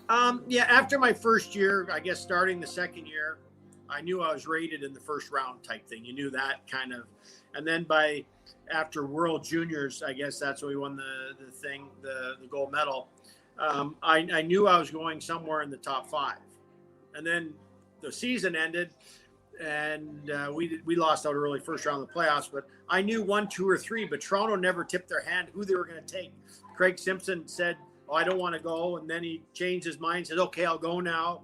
Yeah, after my first year, I guess starting the second year, I knew I was rated in the first round type thing. You knew that kind of, and then after World Juniors, I guess that's when we won the gold medal. I knew I was going somewhere in the top five, and then the season ended, and we lost out early first round of the playoffs. But I knew 1, 2, or 3. But Toronto never tipped their hand who they were going to take. Craig Simpson said, "Oh, I don't want to go," and then he changed his mind, said, "Okay, I'll go now."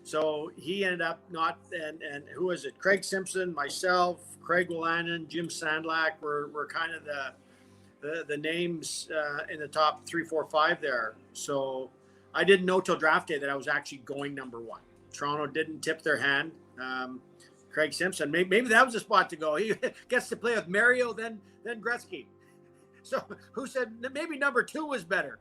So he ended up not, and who was it? Craig Simpson, myself, Craig Wolanin, Jim Sandlak were kind of the names in the top 3, 4, 5 there. So I didn't know till draft day that I was actually going number 1. Toronto didn't tip their hand. Craig Simpson, maybe that was the spot to go. He gets to play with Mario, then Gretzky. So who said maybe number 2 was better?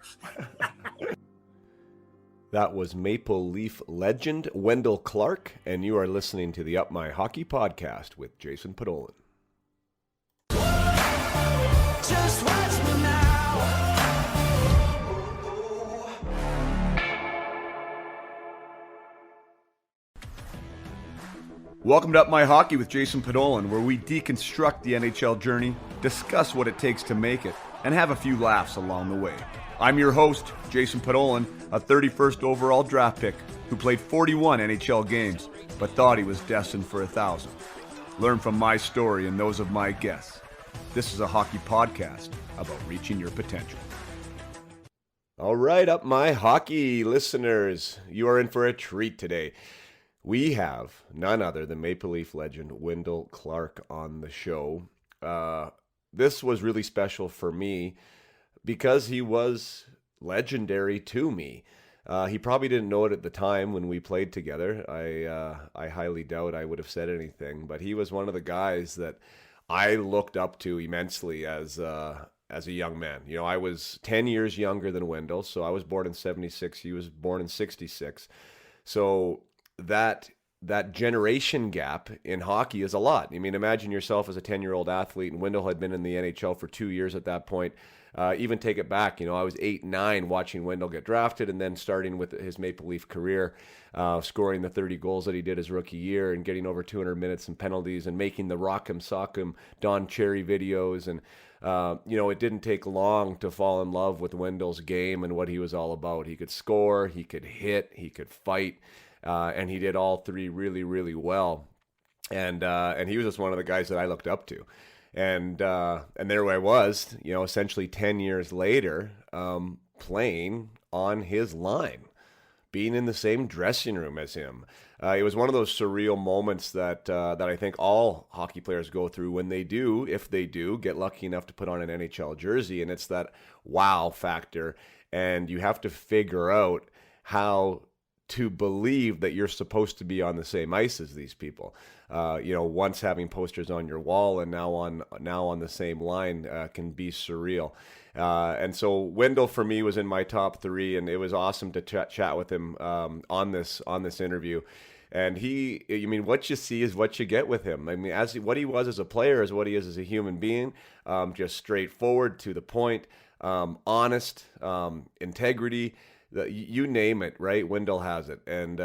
That was Maple Leaf legend Wendel Clark, and you are listening to the Up My Hockey podcast with Jason Podolin. Just watch me now. Welcome to Up My Hockey with Jason Podolin, where we deconstruct the NHL journey, discuss what it takes to make it, and have a few laughs along the way. I'm your host, Jason Podolin, a 31st overall draft pick who played 41 NHL games, but thought he was destined for 1,000. Learn from my story and those of my guests. This is a hockey podcast about reaching your potential. All right, Up My Hockey listeners, you are in for a treat today. We have none other than Maple Leaf legend Wendel Clark on the show. This was really special for me because he was legendary to me. He probably didn't know it at the time when we played together. I highly doubt I would have said anything, but he was one of the guys that I looked up to immensely as a young man. You know, I was 10 years younger than Wendel, so I was born in 76. He was born in 66. So that generation gap in hockey is a lot. I mean, imagine yourself as a 10-year-old athlete, and Wendel had been in the NHL for 2 years at that point. Even take it back, you know, I was 8, 9 watching Wendel get drafted, and then starting with his Maple Leaf career, scoring the 30 goals that he did his rookie year, and getting over 200 minutes and penalties, and making the Rock'em Sock'em Don Cherry videos. And you know, it didn't take long to fall in love with Wendel's game and what he was all about. He could score, he could hit, he could fight. And he did all three really, really well. And he was just one of the guys that I looked up to. And there I was, you know, essentially 10 years later, playing on his line, being in the same dressing room as him. It was one of those surreal moments that I think all hockey players go through when they do, if they do, get lucky enough to put on an NHL jersey. And it's that wow factor. And you have to figure out how to believe that you're supposed to be on the same ice as these people. You know, once having posters on your wall and now on the same line can be surreal. And so Wendel for me was in my top 3, and it was awesome to chat with him on this interview. And I mean, what you see is what you get with him. I mean, what he was as a player is what he is as a human being. Just straightforward, to the point, honest, integrity. You name it, right? Wendel has it, and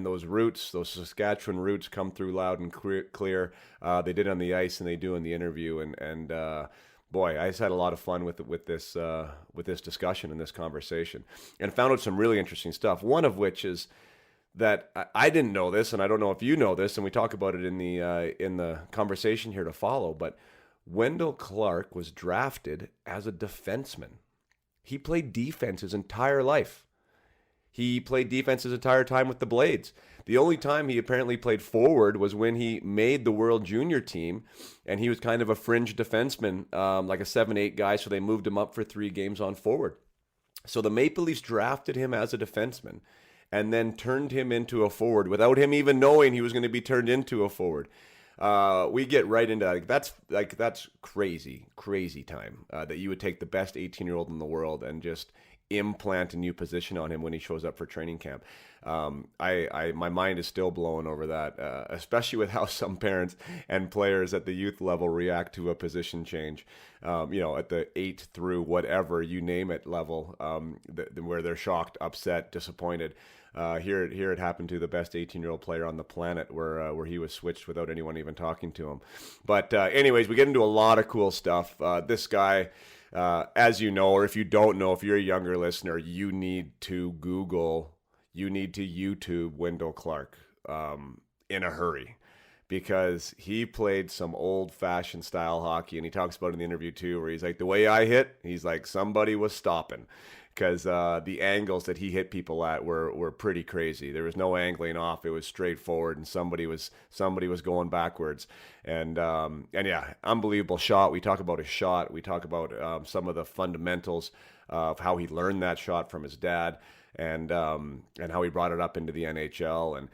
those roots, those Saskatchewan roots, come through loud and clear. They did on the ice, and they do in the interview. And boy, I just had a lot of fun with this discussion and this conversation, and found out some really interesting stuff. One of which is that I didn't know this, and I don't know if you know this, and we talk about it in the conversation here to follow. But Wendel Clark was drafted as a defenseman. He played defense his entire life. He played defense his entire time with the Blades. The only time he apparently played forward was when he made the World Junior team, and he was kind of a fringe defenseman, like a 7-8 guy, so they moved him up for 3 games on forward. So the Maple Leafs drafted him as a defenseman and then turned him into a forward without him even knowing he was going to be turned into a forward. We get right into that. That's crazy time that you would take the best 18-year-old in the world and just implant a new position on him when he shows up for training camp. My mind is still blown over that, especially with how some parents and players at the youth level react to a position change. At the 8 through whatever, you name it level, where they're shocked, upset, disappointed. Here it happened to the best 18-year-old player on the planet, where he was switched without anyone even talking to him. But anyways, we get into a lot of cool stuff. This guy, as you know, or if you don't know, if you're a younger listener, you need to YouTube Wendel Clark in a hurry, because he played some old-fashioned style hockey, and he talks about it in the interview too, where he's like, the way I hit, he's like, somebody was stopping. Because the angles that he hit people at were pretty crazy. There was no angling off; it was straightforward, and somebody was going backwards. And yeah, unbelievable shot. We talk about his shot. We talk about some of the fundamentals of how he learned that shot from his dad, and how he brought it up into the NHL, and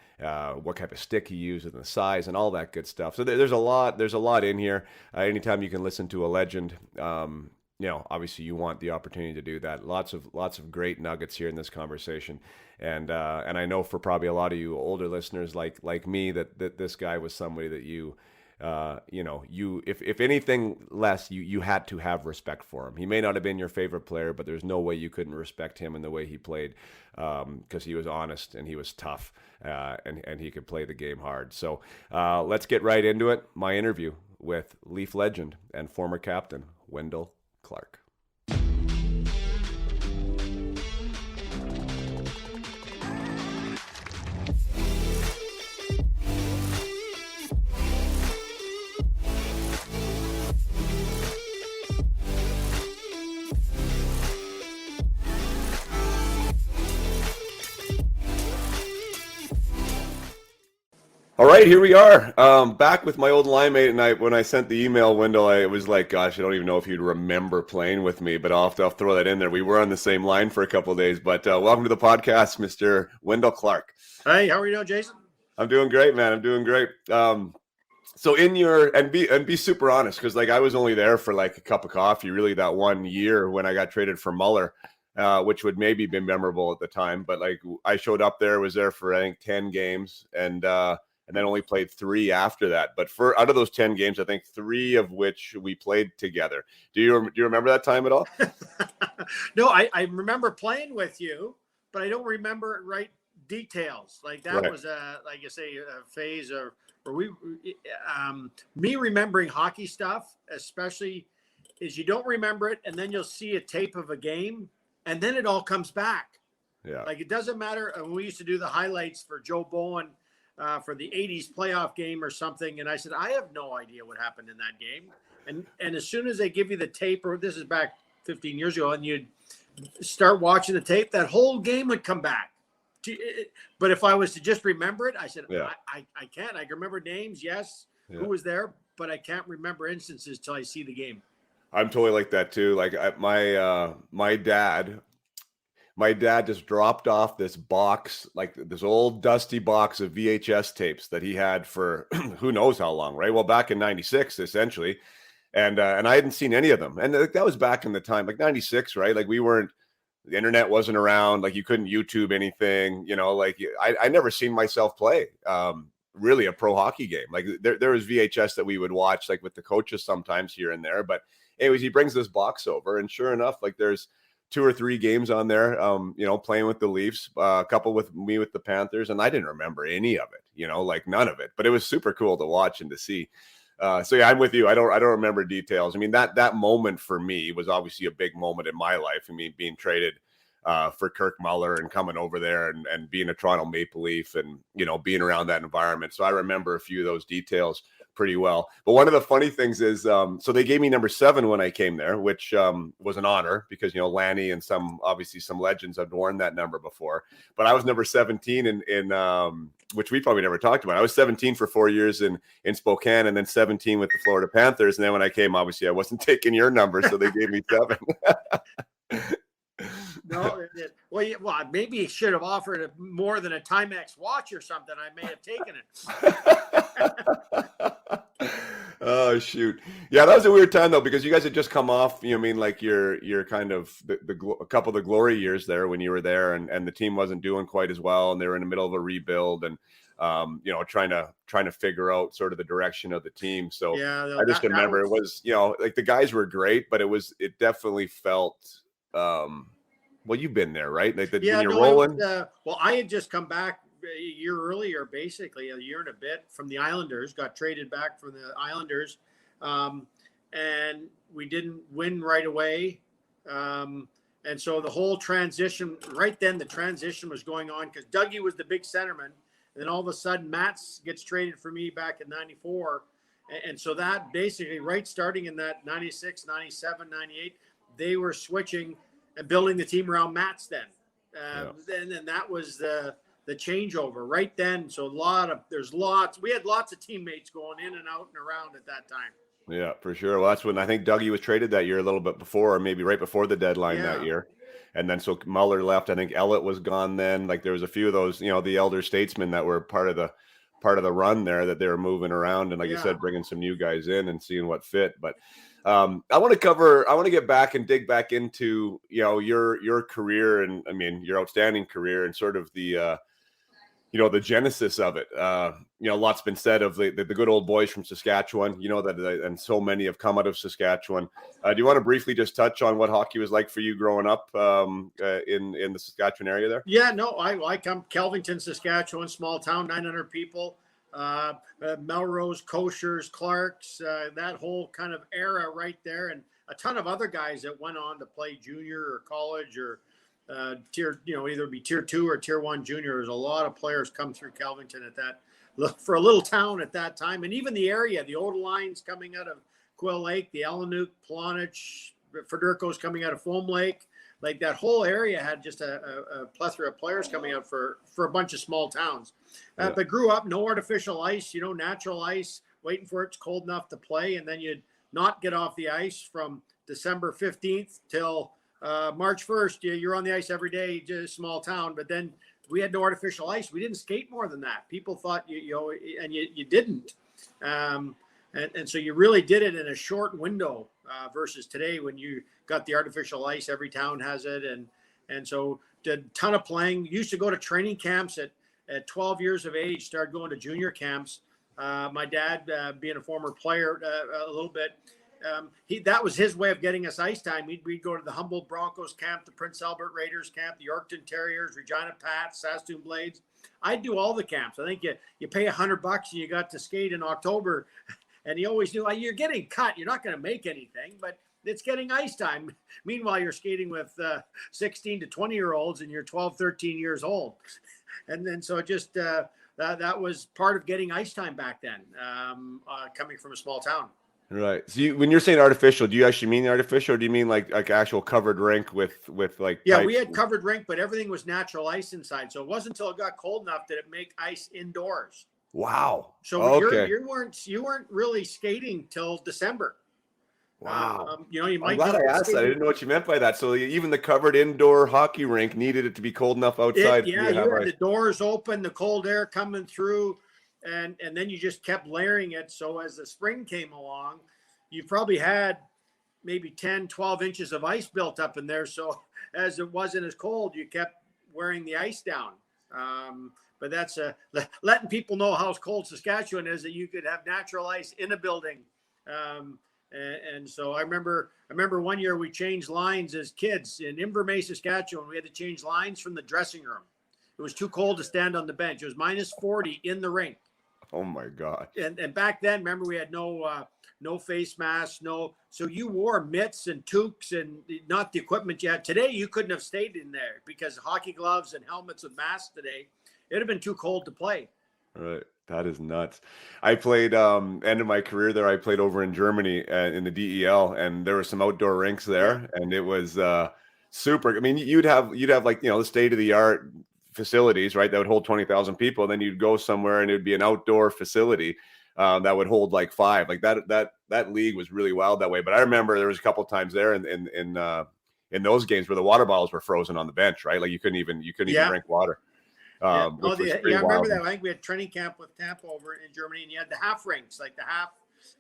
what type of stick he used, and the size, and all that good stuff. So there's a lot in here. Anytime you can listen to a legend. Obviously you want the opportunity to do that. Lots of great nuggets here in this conversation. And I know for probably a lot of you older listeners like me, that this guy was somebody that if anything less, you had to have respect for him. He may not have been your favorite player, but there's no way you couldn't respect him in the way he played, because he was honest and he was tough, and he could play the game hard. So let's get right into it. My interview with Leaf legend and former captain Wendel Clark. All right, here we are, back with my old line mate. And when I sent the email, Wendel, it was like, gosh, I don't even know if you'd remember playing with me, but I'll throw that in there. We were on the same line for a couple of days, but welcome to the podcast, Mr. Wendel Clark. Hey, how are you doing, Jason? I'm doing great, man. I'm doing great. So be super honest, because I was only there for like a cup of coffee, really, that 1 year when I got traded for Muller, which would maybe be memorable at the time. But I showed up there, was there for I think 10 games, and then only played 3 after that. But out of those 10 games, I think 3 of which we played together. Do you remember that time at all? No, I remember playing with you, but I don't remember details. That was like you say, a phase of where me remembering hockey stuff, especially, is you don't remember it, and then you'll see a tape of a game, and then it all comes back. Yeah, it doesn't matter. We used to do the highlights for Joe Bowen. For the 80s playoff game or something. And I said, I have no idea what happened in that game. And as soon as they give you the tape, or this is back 15 years ago, and you'd start watching the tape, that whole game would come back. But if I was to just remember it, I said, yeah. I can't. I can remember names, yes, who was there, but I can't remember instances till I see the game. I'm totally like that too. My dad just dropped off this box, this old dusty box of VHS tapes that he had for who knows how long, right? Well, back in 96, essentially. And I hadn't seen any of them. And that was back in the time, 96, right? The internet wasn't around. You couldn't YouTube anything, I never seen myself play really a pro hockey game. There was VHS that we would watch, with the coaches sometimes here and there. But anyways, he brings this box over, and sure enough, there's 2 or 3 games on there, playing with the Leafs, a couple with me with the Panthers, and I didn't remember any of it, none of it, but it was super cool to watch and to see. So yeah, I'm with you. I don't remember details. I mean, that moment for me was obviously a big moment in my life. I mean, being traded for Kirk Muller and coming over there and being a Toronto Maple Leaf and, being around that environment. So I remember a few of those details pretty well. But one of the funny things is, so they gave me number 7 when I came there, which was an honor because, Lanny and some legends have worn that number before. But I was number 17 in which we probably never talked about. I was 17 for 4 years in Spokane, and then 17 with the Florida Panthers. And then when I came, obviously I wasn't taking your number, so they gave me 7. No, well, maybe he should have offered more than a Timex watch or something. I may have taken it. Oh shoot. Yeah, that was a weird time though, because you guys had just come off, you know, I mean, like you're kind of a couple of the glory years there when you were there, and the team wasn't doing quite as well, and they were in the middle of a rebuild, and you know, trying to figure out sort of the direction of the team. So Yeah, I just remember it was, you know, like the guys were great, but it definitely felt well, you've been there, right? Like when you're rolling. Well, I had just come back a year earlier, basically a year and a bit from the Islanders, got traded back from the Islanders. And we didn't win right away. And so the whole transition, right then the transition was going on because Dougie was the big centerman. And then all of a sudden, Mats gets traded for me back in 94. And so that basically, right starting in that 96, 97, 98, they were switching and building the team around Mats then. And that was the changeover right then. So we had lots of teammates going in and out and around at that time. Yeah, for sure. Well, that's when I think Dougie was traded that year, a little bit before, or maybe right before the deadline that year. And then so Muller left. I think Ellett was gone then. Like there was a few of those, you know, the elder statesmen that were part of the run there that they were moving around. And like you said, bringing some new guys in and seeing what fit. But I want to get back and dig back into, you know, your career, and I mean, your outstanding career, and sort of the, you know, the genesis of it. You know, lots been said of the good old boys from Saskatchewan, you know, that and so many have come out of Saskatchewan. Do you want to briefly just touch on what hockey was like for you growing up in the Saskatchewan area there? Yeah, no, I come Kelvington, Saskatchewan, small town, 900 people. Melrose, Koshers, Clarks, that whole kind of era right there, and a ton of other guys that went on to play junior or college or tier, you know, either be tier 2 or tier 1 junior. There's a lot of players come through Kelvington at that, for a little town at that time. And even the area, the old lines coming out of Quill Lake, the Ellenuk, Plonich, Federico's coming out of Foam Lake. Like that whole area had just a plethora of players coming out for a bunch of small towns. But grew up, no artificial ice, you know, natural ice, waiting for it's cold enough to play. And then you'd not get off the ice from December 15th till March 1st. You're on the ice every day, just small town. But then we had no artificial ice. We didn't skate more than that. People thought you didn't. And so you really did it in a short window versus today when you got the artificial ice. Every town has it. And so did a ton of playing. Used to go to training camps at 12 years of age, started going to junior camps. My dad, being a former player a little bit, that was his way of getting us ice time. We'd go to the Humboldt Broncos camp, the Prince Albert Raiders camp, the Yorkton Terriers, Regina Pats, Saskatoon Blades. I'd do all the camps. I think you pay $100 and you got to skate in October, and you always knew you're getting cut. You're not going to make anything, but it's getting ice time. Meanwhile, you're skating with 16 to 20-year-olds and you're 12, 13 years old. And then so just that was part of getting ice time back then, coming from a small town. Right. So when you're saying artificial, do you actually mean artificial, or do you mean like actual covered rink with like? Yeah, pipes? we had covered rink, but everything was natural ice inside. So it wasn't until it got cold enough that it make ice indoors. Wow. So you weren't really skating till December. Wow. You know, you might. I'm glad I asked that. I didn't know what you meant by that. So even the covered indoor hockey rink needed it to be cold enough outside. You had the doors open, the cold air coming through, and then you just kept layering it. So as the spring came along, you probably had maybe 10, 12 inches of ice built up in there. So as it wasn't as cold, you kept wearing the ice down. But that's letting people know how cold Saskatchewan is, that you could have natural ice in a building. And so I remember one year we changed lines as kids in Invermay, Saskatchewan. We had to change lines from the dressing room. It was too cold to stand on the bench. It was minus 40 in the rink. Oh my God. And back then, remember, we had no face masks, so you wore mitts and toques and not the equipment you had. Today, you couldn't have stayed in there because hockey gloves and helmets with masks today, it'd have been too cold to play. Right. That is nuts. I played end of my career there. I played over in Germany in the DEL, and there were some outdoor rinks there, and it was super. I mean, you'd have like, you know, the state of the art facilities, right, that would hold 20,000 people. And then you'd go somewhere and it would be an outdoor facility that would hold like 5. Like that league was really wild that way. But I remember there was a couple of times there in those games where the water bottles were frozen on the bench, right? Like you couldn't even drink water. I remember that. I think we had training camp with Tampa over in Germany, and you had the half rinks, like the half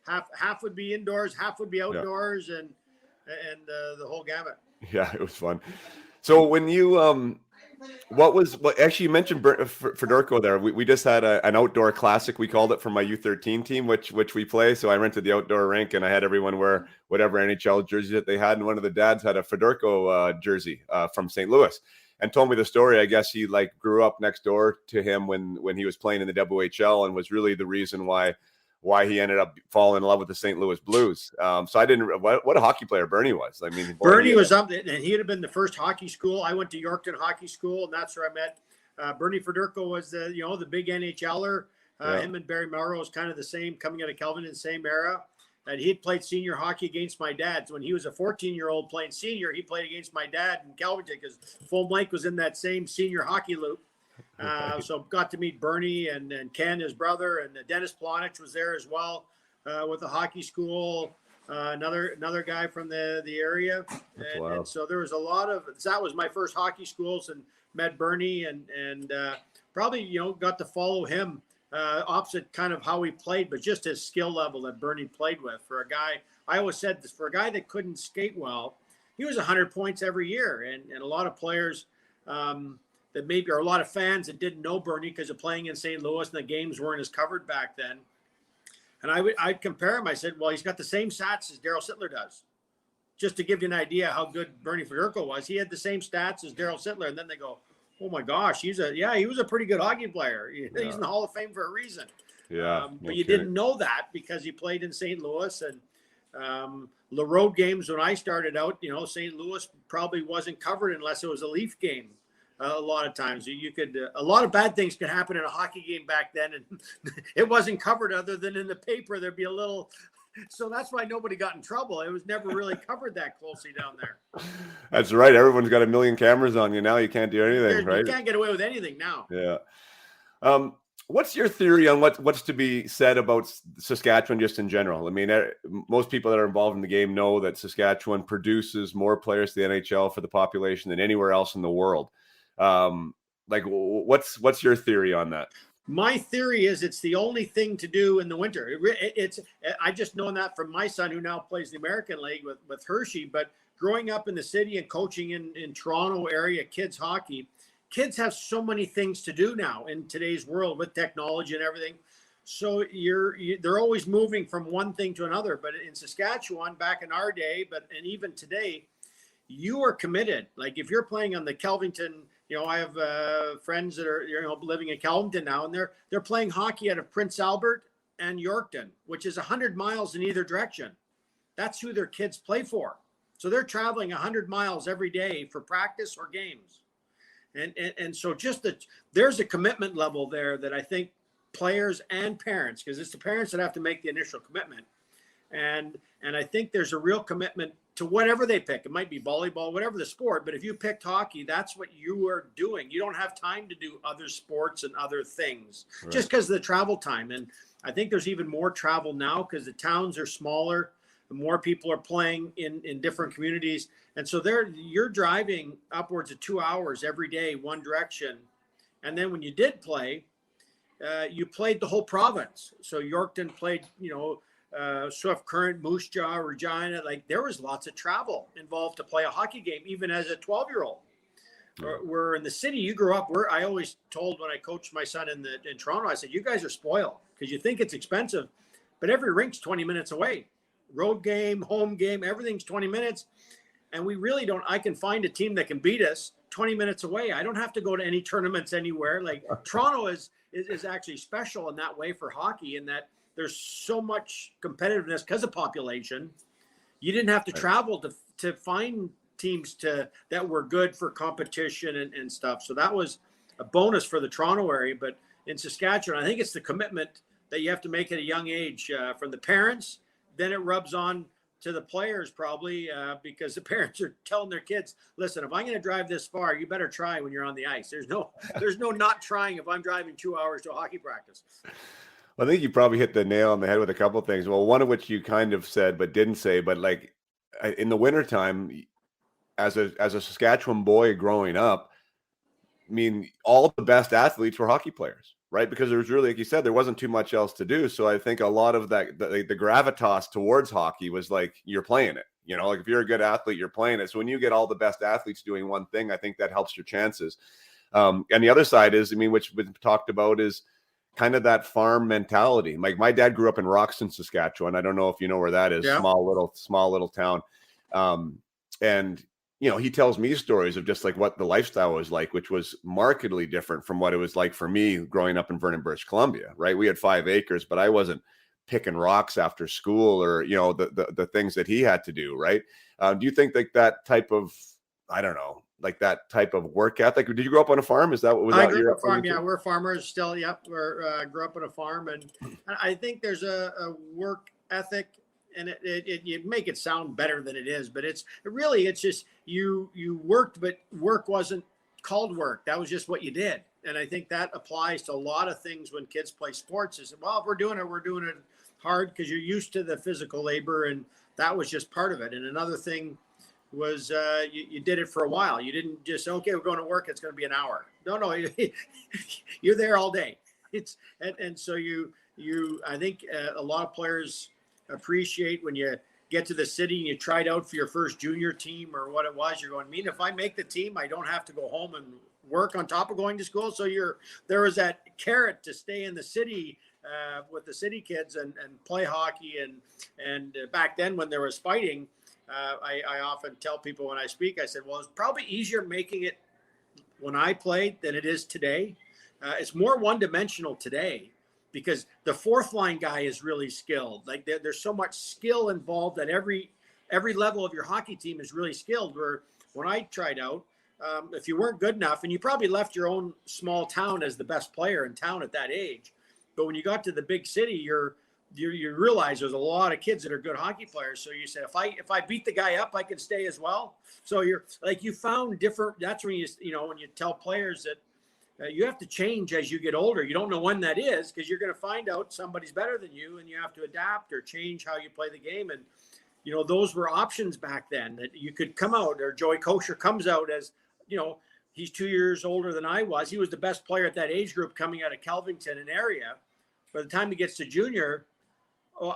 half would be indoors, half would be outdoors, and the whole gamut. Yeah, it was fun. So when you actually you mentioned Fedorko there. We just had an outdoor classic, we called it, for my U13 team, which we play. So I rented the outdoor rink and I had everyone wear whatever NHL jersey that they had, and one of the dads had a Fedorko jersey from St. Louis, and told me the story. I guess he grew up next door to him when he was playing in the WHL, and was really the reason why he ended up falling in love with the St. Louis Blues. So I didn't. What a hockey player Bernie was. I mean, Bernie was up, and he had been the first hockey school. I went to Yorkton Hockey School, and that's where I met Bernie Fedorko. Was the big NHLer. Him and Barry Melrose kind of the same, coming out of Kelvin in the same era. And he had played senior hockey against my dad. So when he was a 14-year-old playing senior, he played against my dad in Kelvin because Foam Lake was in that same senior hockey loop. So got to meet Bernie and Ken, his brother, and Dennis Plonich was there as well with the hockey school. Another guy from the area, and so there was a lot of. That was my first hockey schools, and met Bernie, and probably got to follow him opposite kind of how he played, but just his skill level that Bernie played with. For a guy, I always said this, for a guy that couldn't skate well, he was 100 points every year, and a lot of players. That maybe are a lot of fans that didn't know Bernie because of playing in St. Louis and the games weren't as covered back then. And I'd compare him. I said, well, he's got the same stats as Daryl Sittler does. Just to give you an idea how good Bernie Fedorko was. He had the same stats as Daryl Sittler. And then they go, oh my gosh, he was a pretty good hockey player. He's in the Hall of Fame for a reason. Yeah. But you didn't know that because he played in St. Louis, and the road games when I started out, St. Louis probably wasn't covered unless it was a Leaf game. A lot of times you could, a lot of bad things could happen in a hockey game back then, and it wasn't covered other than in the paper. There'd be a little, so that's why nobody got in trouble. It was never really covered that closely down there. That's right. Everyone's got a million cameras on you now. You can't do anything, right? You can't get away with anything now. Yeah. What's your theory on what's to be said about Saskatchewan just in general? I mean, most people that are involved in the game know that Saskatchewan produces more players to the NHL for the population than anywhere else in the world. What's your theory on that? My theory is it's the only thing to do in the winter. I just know that from my son, who now plays the American League with Hershey. But growing up in the city and coaching in Toronto area kids hockey, kids have so many things to do now in today's world with technology and everything. So they're always moving from one thing to another. But in Saskatchewan, back in our day, and even today, you are committed. Like if you're playing on the Kelvington. I have friends that are living in Kelvington now, and they're playing hockey out of Prince Albert and Yorkton, which is 100 miles in either direction. That's who their kids play for. So they're traveling 100 miles every day for practice or games, and so there's a commitment level there that I think players and parents, because it's the parents that have to make the initial commitment, and I think there's a real commitment to whatever they pick. It might be volleyball, whatever the sport, but if you picked hockey, that's what you are doing. You don't have time to do other sports and other things just because of the travel time. And I think there's even more travel now because the towns are smaller, more people are playing in different communities. And so you're driving upwards of 2 hours every day, one direction. And then when you did play, you played the whole province. So Yorkton played, Swift Current, Moose Jaw, Regina, there was lots of travel involved to play a hockey game, even as a 12-year-old. Where in the city you grew up, I always told when I coached my son in Toronto, I said, you guys are spoiled because you think it's expensive, but every rink's 20 minutes away. Road game, home game, everything's 20 minutes. And we really don't, I can find a team that can beat us 20 minutes away. I don't have to go to any tournaments anywhere. Toronto is actually special in that way for hockey, in that there's so much competitiveness because of population. You didn't have to travel to find teams that were good for competition and stuff. So that was a bonus for the Toronto area. But in Saskatchewan, I think it's the commitment that you have to make at a young age from the parents. Then it rubs on to the players probably because the parents are telling their kids, listen, if I'm going to drive this far, you better try when you're on the ice. There's no not trying if I'm driving 2 hours to a hockey practice. I think you probably hit the nail on the head with a couple of things. Well, one of which you kind of said but didn't say, but in the wintertime, as a Saskatchewan boy growing up, I mean, all the best athletes were hockey players. right? Because there was really, like you said, there wasn't too much else to do. So I think a lot of that, the gravitas towards hockey was like, you're playing it, like if you're a good athlete, you're playing it. So when you get all the best athletes doing one thing, I think that helps your chances. And the other side is, which we talked about, is kind of that farm mentality. Like my dad grew up in Roxton, Saskatchewan. I don't know if you know where that is. Yeah. Small little town. And he tells me stories of just like what the lifestyle was like, which was markedly different from what it was like for me growing up in Vernon, British Columbia, right? We had 5 acres, but I wasn't picking rocks after school or, the things that he had to do, right? Do you think like that type of, I don't know, like that type of work ethic? Did you grow up on a farm? Is that what was I that grew your up on a farm? Yeah, we're farmers still. Yep, grew up on a farm, and I think there's a work ethic, and you make it sound better than it is, but it's just you worked, but work wasn't called work. That was just what you did, and I think that applies to a lot of things when kids play sports. Is, well, if we're doing it hard because you're used to the physical labor, and that was just part of it. And another thing was you did it for a while. You didn't just, okay, we're going to work, it's going to be an hour. No, you're there all day. And so I think a lot of players appreciate when you get to the city and you tried out for your first junior team or what it was. You're going, if I make the team, I don't have to go home and work on top of going to school. So there was that carrot to stay in the city with the city kids and play hockey. And back then when there was fighting, I often tell people when I speak, I said, well, it's probably easier making it when I played than it is today. It's more one-dimensional today because the fourth line guy is really skilled. Like there's so much skill involved that every level of your hockey team is really skilled. Where when I tried out, if you weren't good enough, and you probably left your own small town as the best player in town at that age, but when you got to the big city, you realize there's a lot of kids that are good hockey players. So you said, if I beat the guy up, I can stay as well. So you're like, you found different. That's when when you tell players that you have to change as you get older. You don't know when that is because you're going to find out somebody's better than you, and you have to adapt or change how you play the game. And those were options back then that you could come out. Or Joey Kosher comes out as he's 2 years older than I was. He was the best player at that age group coming out of Kelvington and area. By the time he gets to junior,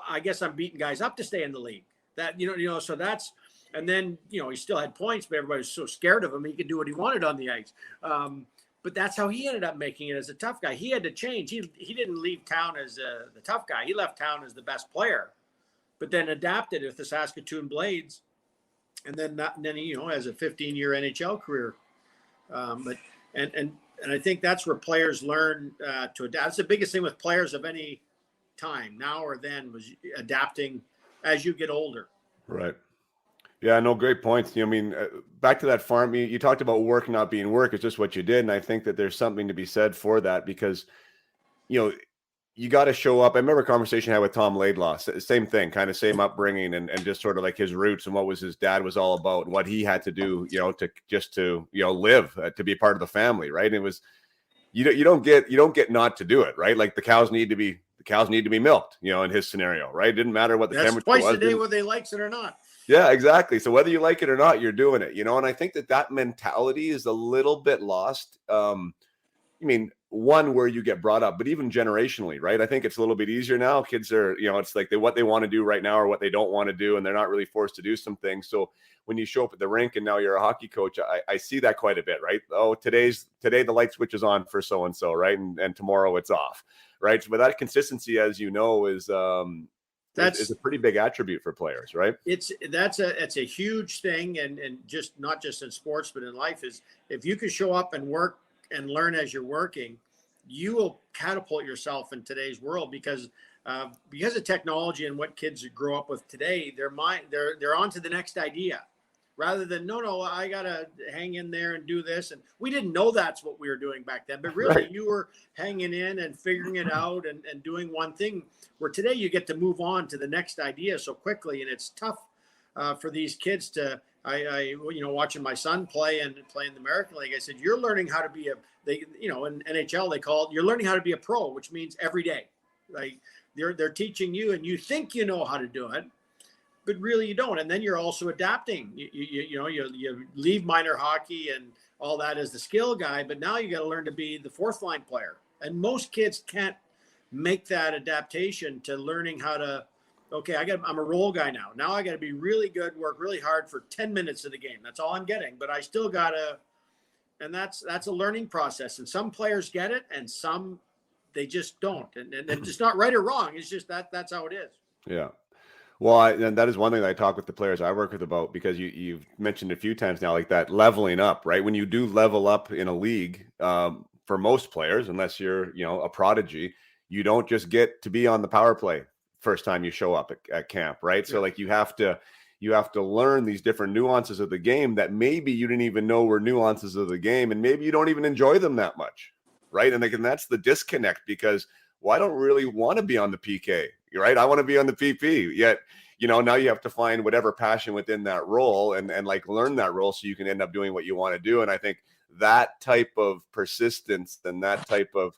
I guess I'm beating guys up to stay in the league. That so that's, and then he still had points, but everybody was so scared of him he could do what he wanted on the ice. But that's how he ended up making it as a tough guy. He had to change. He didn't leave town as the tough guy. He left town as the best player, but then adapted with the Saskatoon Blades, and then he has a 15-year NHL career. But I think that's where players learn to adapt. That's the biggest thing with players of any time, now or then, was adapting as you get older. Right. Yeah, no, great points. Back to that farm, you talked about work not being work. It's just what you did. And I think that there's something to be said for that because, you got to show up. I remember a conversation I had with Tom Laidlaw, same thing, kind of same upbringing and just sort of like his roots and what was his dad was all about and what he had to do, to live, to be part of the family. Right. And it was, you don't get not to do it. Right. Like the cows need to be milked, in his scenario. Right. It didn't matter what the temperature was. Twice a day, whether they likes it or not. Yeah, exactly. So whether you like it or not, you're doing it, and I think that mentality is a little bit lost. One, where you get brought up, but even generationally, right? I think it's a little bit easier now. Kids are, it's like what they want to do right now or what they don't want to do, and they're not really forced to do some things. So when you show up at the rink and now you're a hockey coach, I see that quite a bit, right? Oh, today the light switch is on for so-and-so, right? And tomorrow it's off, right? But that consistency, as you know, is a pretty big attribute for players, right? It's a huge thing, and just not just in sports, but in life, is if you can show up and work and learn as you're working, you will catapult yourself in today's world because of technology and what kids grow up with today. They're on to the next idea, rather than no, I gotta hang in there and do this. And we didn't know that's what we were doing back then, but really, right, you were hanging in and figuring it out and doing one thing. Where today you get to move on to the next idea so quickly, and it's tough for these kids to. Watching my son play in the American League, I said, you're learning how to be in NHL they call it, you're learning how to be a pro, which means every day. Like they're teaching you, and you think you know how to do it, but really you don't. And then you're also adapting. You leave minor hockey and all that as the skill guy, but now you got to learn to be the fourth line player And most kids can't make that adaptation to learning how to, okay, I'm a role guy now. Now I got to be really good, work really hard for 10 minutes of the game. That's all I'm getting. But I still got to, and that's a learning process. And some players get it and some, they just don't. And it's not right or wrong. It's just that's how it is. Yeah. Well, and that is one thing that I talk with the players I work with about, because you've mentioned a few times now, like that leveling up, right? When you do level up in a league, for most players, unless you're, a prodigy, you don't just get to be on the power play first time you show up at camp, right? So like you have to learn these different nuances of the game that maybe you didn't even know were nuances of the game, and maybe you don't even enjoy them that much, right? And that's the disconnect, because I don't really want to be on the PK, right? I want to be on the PP. Yet, now you have to find whatever passion within that role and like learn that role so you can end up doing what you want to do. And I think that type of persistence and that type of,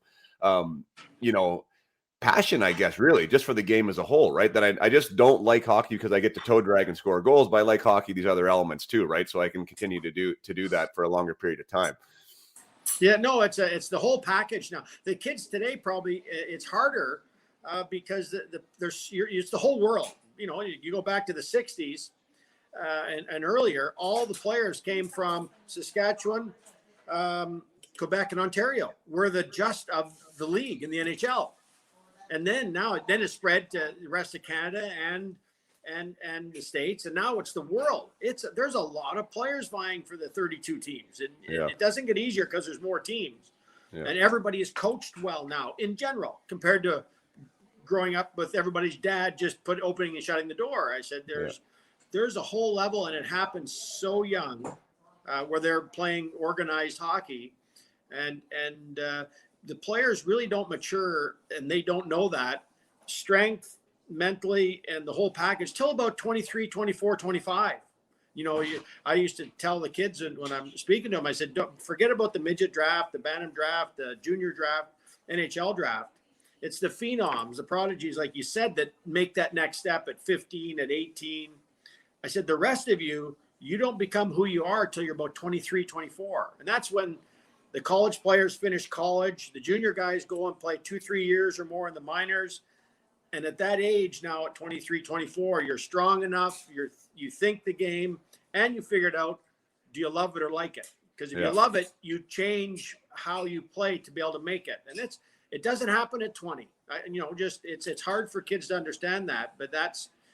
passion, I guess, really just for the game as a whole, right? That I just don't like hockey because I get to toe drag and score goals, but I like hockey, these other elements too, right? So I can continue to do that for a longer period of time. Yeah, no, it's the whole package now. The kids today probably it's harder because it's the whole world. You go back to the 60s and earlier, all the players came from Saskatchewan, Quebec, and Ontario. Were the just of the league in the NHL. And then it spread to the rest of Canada and the States, and now it's the world. There's a lot of players vying for the 32 teams, and it doesn't get easier because there's more teams, and everybody is coached well now in general compared to growing up with everybody's dad just opening and shutting the door. I said there's a whole level, and it happens so young, where they're playing organized hockey, and the players really don't mature, and they don't know that strength mentally and the whole package till about 23, 24, 25. I used to tell the kids when I'm speaking to them, I said, don't forget about the midget draft, the Bantam draft, the junior draft, NHL draft. It's the phenoms, the prodigies, like you said, that make that next step at 15, at 18. I said, the rest of you don't become who you are till you're about 23, 24. And that's when the college players finish college. The junior guys go and play 2-3 years or more in the minors. And at that age now, at 23, 24, you're strong enough, you think the game, and you figured out, do you love it or like it? Because if you love it, you change how you play to be able to make it. And it doesn't happen at 20. It's hard for kids to understand that, but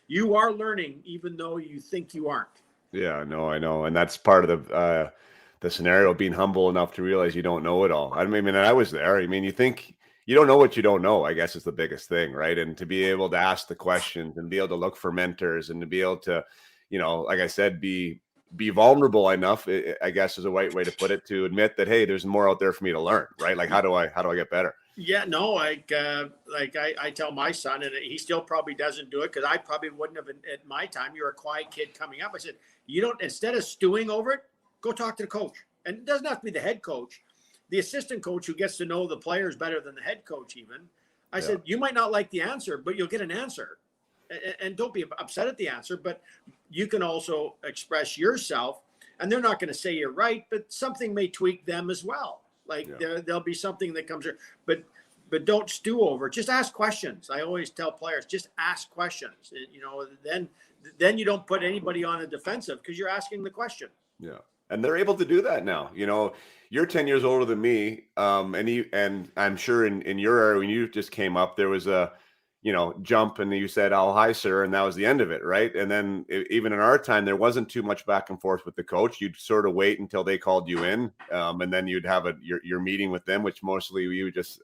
you are learning even though you think you aren't. Yeah, no, I know. And that's part of the scenario, being humble enough to realize you don't know it all. I mean, I was there. I mean, you think you don't know what you don't know, I guess, is the biggest thing, right? And to be able to ask the questions and be able to look for mentors and to be able to, like I said, be vulnerable enough, I guess is a right way to put it, to admit that, hey, there's more out there for me to learn, right? Like, how do I get better? Yeah, no, I tell my son, and he still probably doesn't do it because I probably wouldn't have at my time. You're a quiet kid coming up. I said, instead of stewing over it, go talk to the coach. And it doesn't have to be the head coach, the assistant coach who gets to know the players better than the head coach even. I said, you might not like the answer, but you'll get an answer. And don't be upset at the answer, but you can also express yourself. And they're not going to say you're right, but something may tweak them as well. Like there'll be something that comes here, but don't stew over it. Just ask questions. I always tell players, just ask questions. Then you don't put anybody on a defensive because you're asking the question. Yeah. And they're able to do that now. You're 10 years older than me. And I'm sure in your era, when you just came up, there was a, jump and you said, "Oh, hi, sir." And that was the end of it. Right. And then even in our time, there wasn't too much back and forth with the coach. You'd sort of wait until they called you in. And then you'd have your meeting with them, which mostly you would just,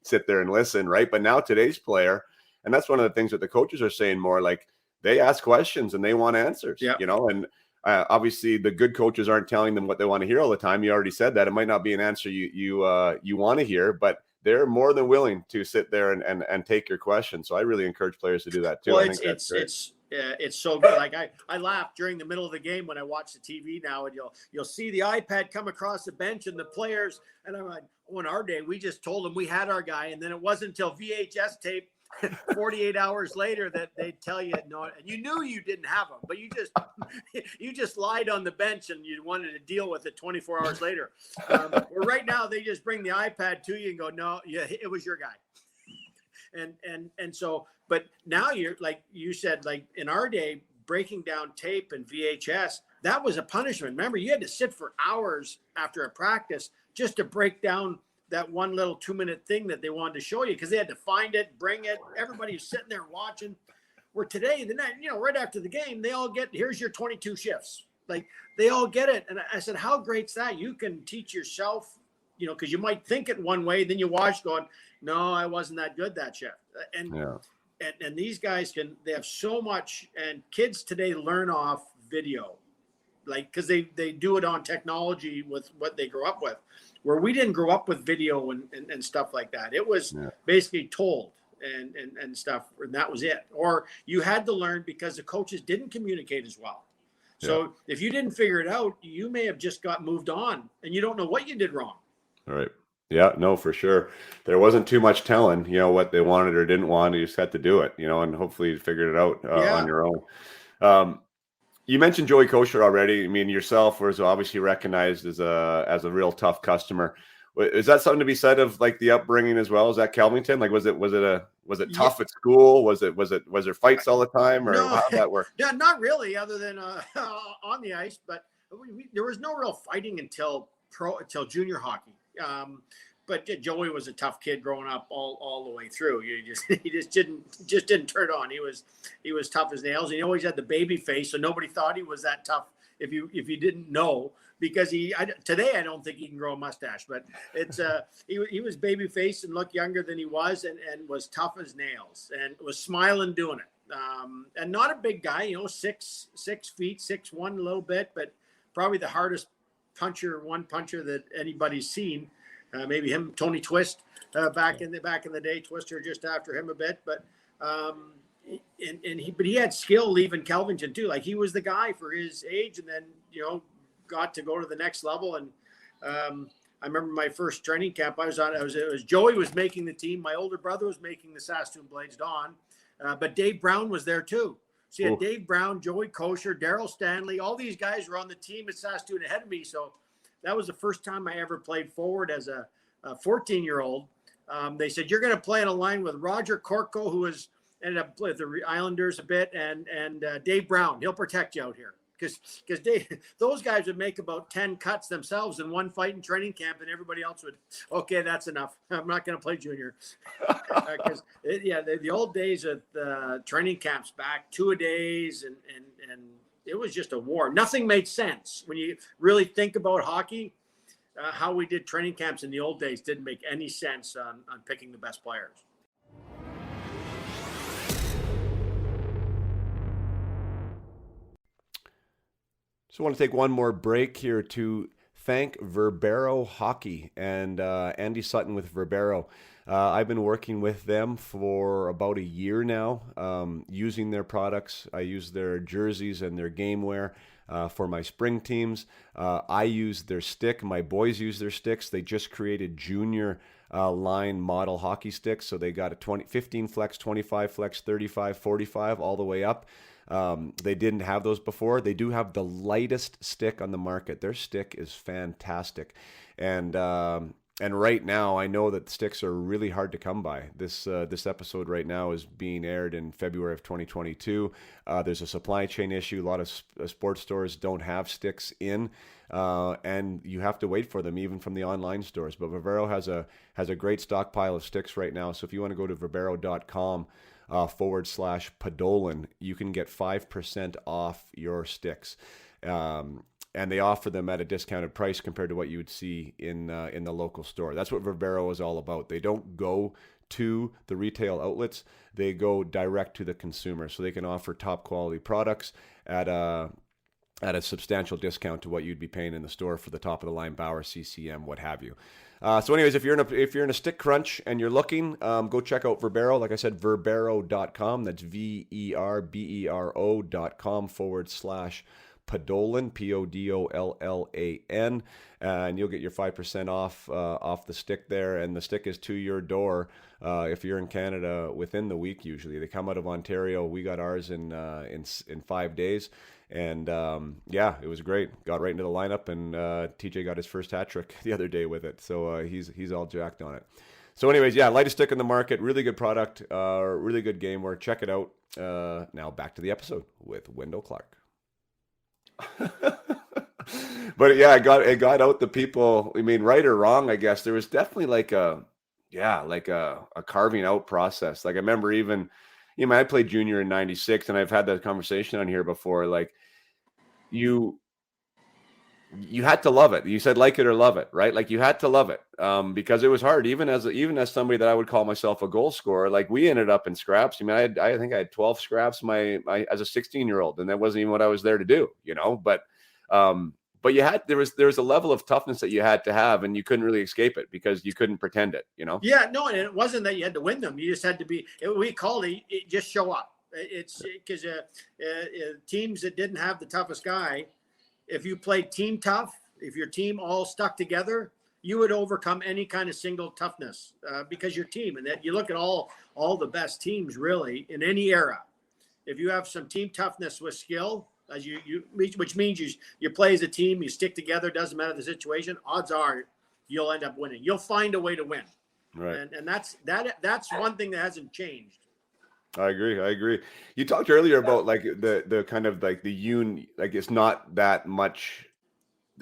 sit there and listen. Right. But now today's player, and that's one of the things that the coaches are saying more, like they ask questions and they want answers, and obviously the good coaches aren't telling them what they want to hear all the time. You already said that it might not be an answer you want to hear, but they're more than willing to sit there and take your question. So I really encourage players to do that too. Well, it's so good. Like I laugh during the middle of the game when I watch the TV now, and you'll see the iPad come across the bench and the players, and I'm like, in our day, we just told them we had our guy, and then it wasn't until VHS tape 48 hours later that they tell you no, and you knew you didn't have them, but you just lied on the bench and you wanted to deal with it 24 hours later. Where right now they just bring the iPad to you and go, no, yeah, it was your guy. And so, but now you're like you said, like in our day, breaking down tape and VHS, that was a punishment. Remember, you had to sit for hours after a practice just to break down that one little 2-minute thing that they wanted to show you, because they had to find it, bring it. Everybody's sitting there watching. Where today, the night, right after the game, they all get, here's your 22 shifts. Like they all get it. And I said, how great's that? You can teach yourself, because you might think it one way, then you watch going, no, I wasn't that good that shift. And these guys they have so much, and kids today learn off video, like, because they do it on technology with what they grew up with, where we didn't grow up with video and stuff like that. It was basically told and stuff, and that was it. Or you had to learn because the coaches didn't communicate as well. So if you didn't figure it out, you may have just got moved on and you don't know what you did wrong. All right. Yeah, no, for sure. There wasn't too much telling, what they wanted or didn't want. You just had to do it, and hopefully you figured it out on your own. You mentioned Joey Kosher already. I mean, yourself was obviously recognized as a real tough customer. Is that something to be said of like the upbringing as well? Is that Kelvington? Like, was it tough at school? Was there fights all the time, or how did that work? Yeah, not really, other than on the ice. But there was no real fighting until junior hockey. But Joey was a tough kid growing up all the way through. He just didn't turn on. He was tough as nails. And he always had the baby face, so nobody thought he was that tough if you didn't know, because today I don't think he can grow a mustache, but it's he was baby faced and looked younger than he was, and was tough as nails and was smiling doing it. And not a big guy, 6 feet, 6'1" a little bit, but probably the hardest puncher that anybody's seen. Maybe him, Tony Twist, back in the day. Twister just after him a bit, but he had skill leaving Kelvington too. Like he was the guy for his age, and then got to go to the next level. And I remember my first training camp I was on. It was Joey was making the team. My older brother was making the Saskatoon Blades Dawn, but Dave Brown was there too. So you had Dave Brown, Joey Kosher, Daryl Stanley. All these guys were on the team at Saskatoon ahead of me. So that was the first time I ever played forward as a 14-year-old. They said, you're going to play in a line with Roger Korko, who ended up with the Islanders a bit, and Dave Brown. He'll protect you out here. Because those guys would make about 10 cuts themselves in one fight in training camp, and everybody else would, okay, that's enough. I'm not going to play junior. Because the old days of training camps back, 2-a-days, and it was just a war. Nothing made sense. When you really think about hockey, how we did training camps in the old days didn't make any sense on picking the best players. So I want to take one more break here to thank Verbero Hockey and Andy Sutton with Verbero. I've been working with them for about a year now, using their products. I use their jerseys and their game wear for my spring teams. I use their stick. My boys use their sticks. They just created junior line model hockey sticks. So they got a 15 flex, 25 flex, 35, 45, all the way up. They didn't have those before. They do have the lightest stick on the market. Their stick is fantastic. And right now, I know that the sticks are really hard to come by. This episode right now is being aired in February of 2022. There's a supply chain issue. A lot of sports stores don't have sticks in, and you have to wait for them even from the online stores. But Verbero has a great stockpile of sticks right now. So if you want to go to verbero.com /Podolin, you can get 5% off your sticks. And they offer them at a discounted price compared to what you would see in the local store. That's what Verbero is all about. They don't go to the retail outlets. They go direct to the consumer, so they can offer top quality products at a substantial discount to what you'd be paying in the store for the top of the line Bauer, CCM, what have you. So anyways, if you're in a stick crunch and you're looking, go check out Verbero. Like I said, verbero.com. That's VERBERO.com / Podollan, Podollan, and you'll get your 5% off the stick there. And the stick is to your door if you're in Canada within the week. Usually they come out of Ontario. We got ours in 5 days. And it was great. Got right into the lineup, and TJ got his first hat trick the other day with it. So he's all jacked on it. So anyways, lightest stick in the market. Really good product. Really good gameware. Check it out. Now back to the episode with Wendel Clark. But yeah, it got out the people. I mean, right or wrong, I guess there was definitely like a carving out process. Like I remember even, I played junior in '96, and I've had that conversation on here before. Like you had to love it. You said like it or love it, right? Like you had to love it because it was hard. Even as somebody that I would call myself a goal scorer, like we ended up in scraps. I mean, I think I had 12 scraps as a 16-year-old, and that wasn't even what I was there to do, But there was a level of toughness that you had to have, and you couldn't really escape it because you couldn't pretend it, Yeah, no, and it wasn't that you had to win them. You just had to be. We called it just show up. It's because teams that didn't have the toughest guy. If you played team tough, if your team all stuck together, you would overcome any kind of single toughness because your team. And that you look at all the best teams really in any era. If you have some team toughness with skill, as which means you play as a team, you stick together, doesn't matter the situation. Odds are you'll end up winning. You'll find a way to win. Right. And that's one thing that hasn't changed. I agree. You talked earlier about like the kind of like the like it's not that much.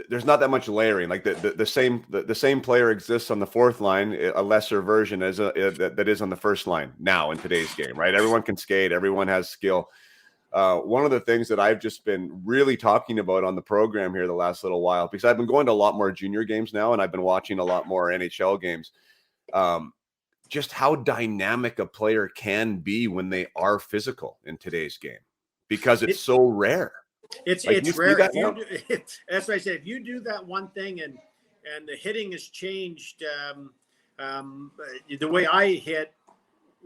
There's not that much layering. Like the same player exists on the fourth line, a lesser version that is on the first line now in today's game, right? Everyone can skate. Everyone has skill. One of the things that I've just been really talking about on the program here the last little while, because I've been going to a lot more junior games now, and I've been watching a lot more NHL games. Just how dynamic a player can be when they are physical in today's game, because it's so rare. It's rare. That's why I said if you do that one thing and the hitting has changed, the way I hit,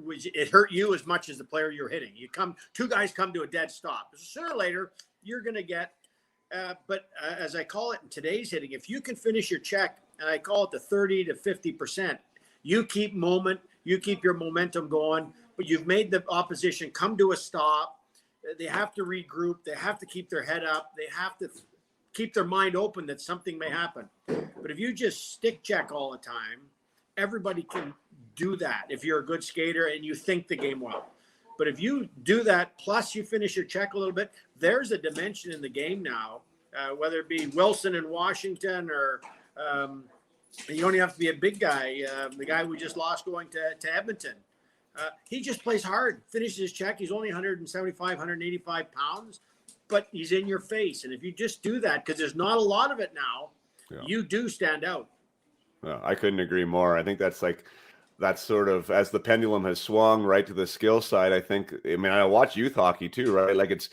it hurt you as much as the player you're hitting. Two guys come to a dead stop. Sooner or later, you're going to get. But as I call it in today's hitting, if you can finish your check, and I call it the 30 to 50%. You keep your momentum going, but you've made the opposition come to a stop. They have to regroup. They have to keep their head up. They have to keep their mind open that something may happen. But if you just stick check all the time, everybody can do that if you're a good skater and you think the game well. But if you do that, plus you finish your check a little bit, there's a dimension in the game now, whether it be Wilson in Washington or you don't even have to be a big guy. The guy we just lost going to Edmonton. He just plays hard, finishes his check. He's only 175, 185 pounds, but he's in your face. And if you just do that, because there's not a lot of it now, you do stand out. Well, I couldn't agree more. I think that's sort of as the pendulum has swung right to the skill side. I watch youth hockey too, right? Like it's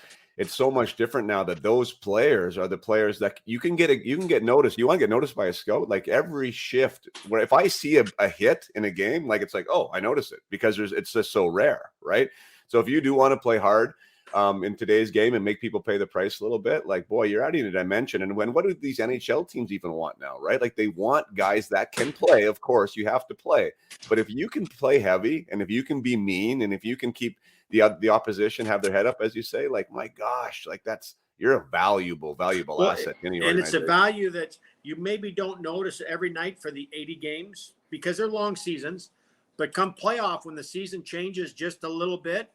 so much different now that those players are the players that you can get noticed. You want to get noticed by a scout, like every shift where if I see a hit in a game, like it's like, oh, I notice it because it's just so rare. Right. So if you do want to play hard in today's game and make people pay the price a little bit, like, boy, you're adding a dimension. And what do these NHL teams even want now? Right. Like they want guys that can play. Of course you have to play, but if you can play heavy and if you can be mean and if you can keep the opposition have their head up, as you say, like, my gosh, like you're a valuable asset. And it's a value that you maybe don't notice every night for the 80 games because they're long seasons, but come playoff, when the season changes just a little bit,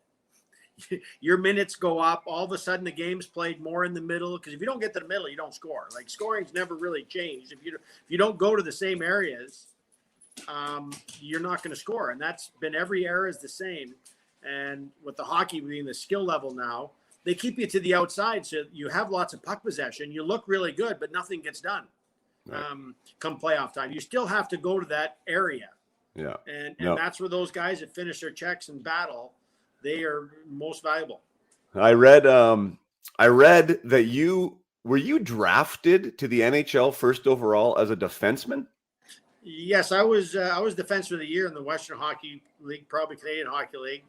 your minutes go up. All of a sudden the game's played more in the middle. Cause if you don't get to the middle, you don't score. Like scoring's never really changed. If you don't go to the same areas, you're not going to score. And that's been every era is the same. And with the hockey being the skill level now, they keep you to the outside. So you have lots of puck possession. You look really good, but nothing gets done come playoff time. You still have to go to that area. Yeah. And that's where those guys that finish their checks and battle, they are most valuable. I read that you drafted to the NHL first overall as a defenseman? Yes, I was defenseman of the year in the Western Hockey League, probably Canadian Hockey League.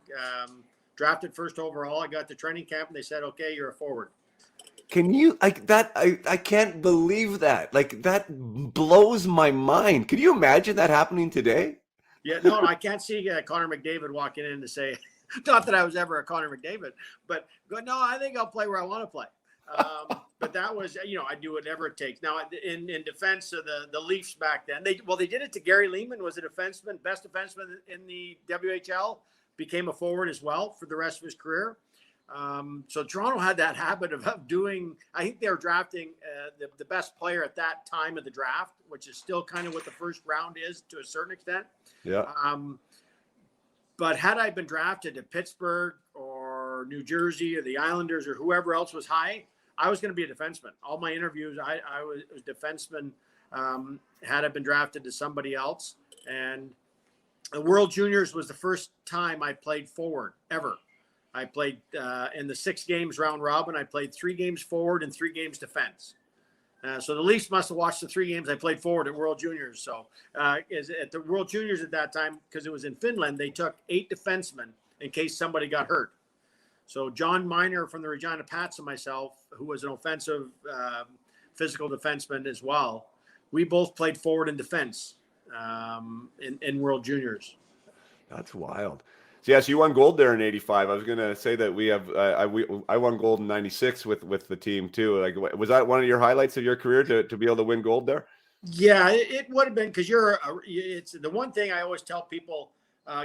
Drafted first overall. I got to training camp and they said, "Okay, you're a forward." Can you like that? I can't believe that. Like that blows my mind. Can you imagine that happening today? Yeah, no, I can't see Connor McDavid walking in to say, not that I was ever a Connor McDavid, but go, no, I think I'll play where I want to play. But that was, I do whatever it takes. Now, in defense of the Leafs back then, they did it to Gary Leeman, was a defenseman, best defenseman in the WHL, became a forward as well for the rest of his career. So Toronto had that habit of doing, I think they were drafting the best player at that time of the draft, which is still kind of what the first round is to a certain extent. Yeah. But had I been drafted to Pittsburgh or New Jersey or the Islanders or whoever else was high, I was going to be a defenseman. All my interviews, I was defenseman. Had I been drafted to somebody else, and the World Juniors was the first time I played forward ever. I played in the 6 games round robin. I played 3 games forward and 3 games defense. So the Leafs must have watched the 3 games I played forward at World Juniors. So at the World Juniors at that time, because it was in Finland, they took 8 defensemen in case somebody got hurt. So John Miner from the Regina Pats and myself, who was an offensive physical defenseman as well, we both played forward and defense in World Juniors. That's wild. So, yes, you won gold there in '85. I was going to say that we have. I won gold in '96 with the team too. Like, was that one of your highlights of your career to be able to win gold there? Yeah, it would have been, because it's the one thing I always tell people: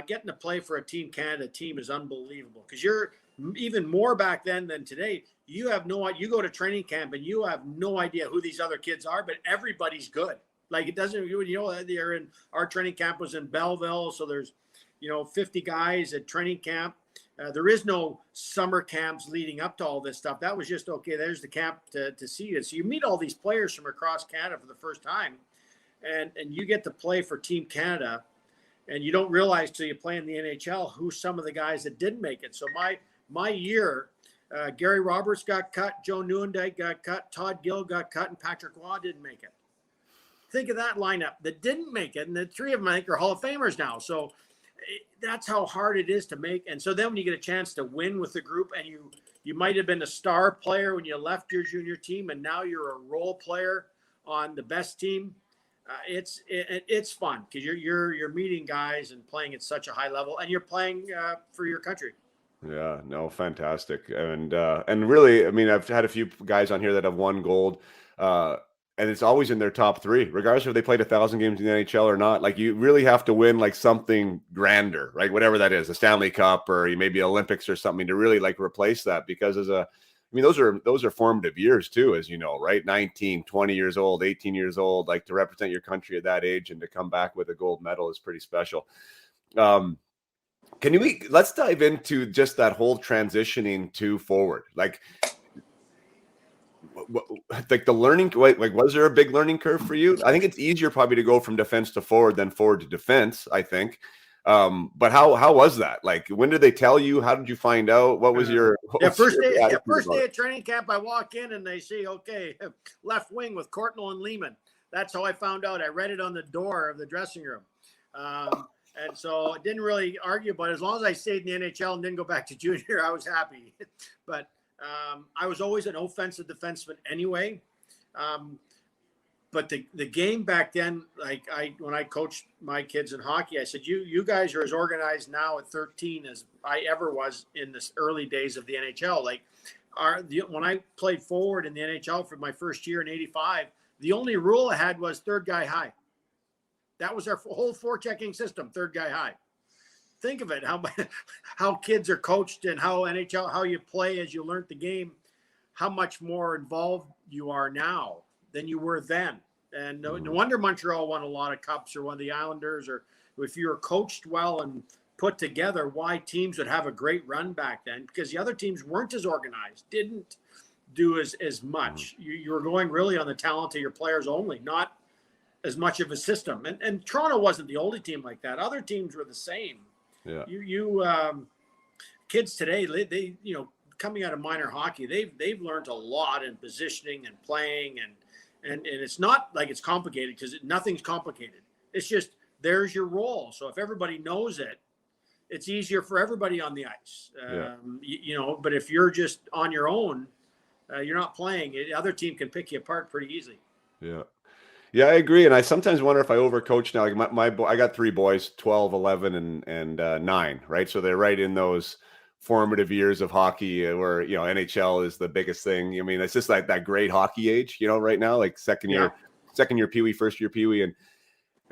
getting to play for a Team Canada team is unbelievable, because you're even more back then than today. You have no idea. You go to training camp and you have no idea who these other kids are, but everybody's good. Like, it doesn't. They're in our training camp was in Belleville, so there's 50 guys at training camp. There is no summer camps leading up to all this stuff. That was just, okay, there's the camp to see it. So you meet all these players from across Canada for the first time, and you get to play for Team Canada, and you don't realize till you play in the NHL who some of the guys that didn't make it. So my year, Gary Roberts got cut, Joe Nieuwendyk got cut, Todd Gill got cut, and Patrick Roy didn't make it. Think of that lineup that didn't make it, and the 3 of them, I think, are Hall of Famers now. So that's how hard it is to make. And so then when you get a chance to win with the group, and you might have been a star player when you left your junior team, and now you're a role player on the best team, it's fun, because you're meeting guys and playing at such a high level, and you're playing for your country. Yeah, no, fantastic. And really, I mean, I've had a few guys on here that have won gold, and it's always in their top 3, regardless if they played 1,000 games in the NHL or not. Like, you really have to win like something grander, right? Whatever that is, a Stanley Cup or maybe Olympics or something, to really like replace that. Because those are formative years too, as you know, right? 19, 20 years old, 18 years old, like, to represent your country at that age and to come back with a gold medal is pretty special. Let's dive into just that whole transitioning to forward. Like the learning, like, was there a big learning curve for you? I think it's easier probably to go from defense to forward than forward to defense, I think. But how was that? Like, when did they tell you? How did you find out? What was your first day at training camp? I walk in and they say, okay, left wing with Courtnall and Lehman. That's how I found out. I read it on the door of the dressing room. And so I didn't really argue, but as long as I stayed in the NHL and didn't go back to junior, I was happy. But I was always an offensive defenseman anyway. But the game back then, like, when I coached my kids in hockey, I said, you guys are as organized now at 13 as I ever was in the early days of the NHL. Like, when I played forward in the NHL for my first year in '85, the only rule I had was 3rd guy high. That was our whole forechecking system, 3rd guy high. Think of it, how kids are coached and how you play as you learned the game, how much more involved you are now than you were then. And no wonder Montreal won a lot of cups, or won the Islanders, or if you were coached well and put together, why teams would have a great run back then, because the other teams weren't as organized, didn't do as much. You were going really on the talent of your players only, not as much of a system. And Toronto wasn't the only team like that. Other teams were the same. Yeah. Kids today, they coming out of minor hockey, they've learned a lot in positioning and playing, and it's not like it's complicated, because nothing's complicated. It's just, there's your role. So if everybody knows it, it's easier for everybody on the ice. But if you're just on your own, you're not playing. The other team can pick you apart pretty easily. Yeah. Yeah, I agree. And I sometimes wonder if I overcoach now. Like I got 3 boys, 12, 11, and 9, right? So they're right in those formative years of hockey where, NHL is the biggest thing. I mean, it's just like that great hockey age, right now, like second year Pee-wee, first year Pee-wee.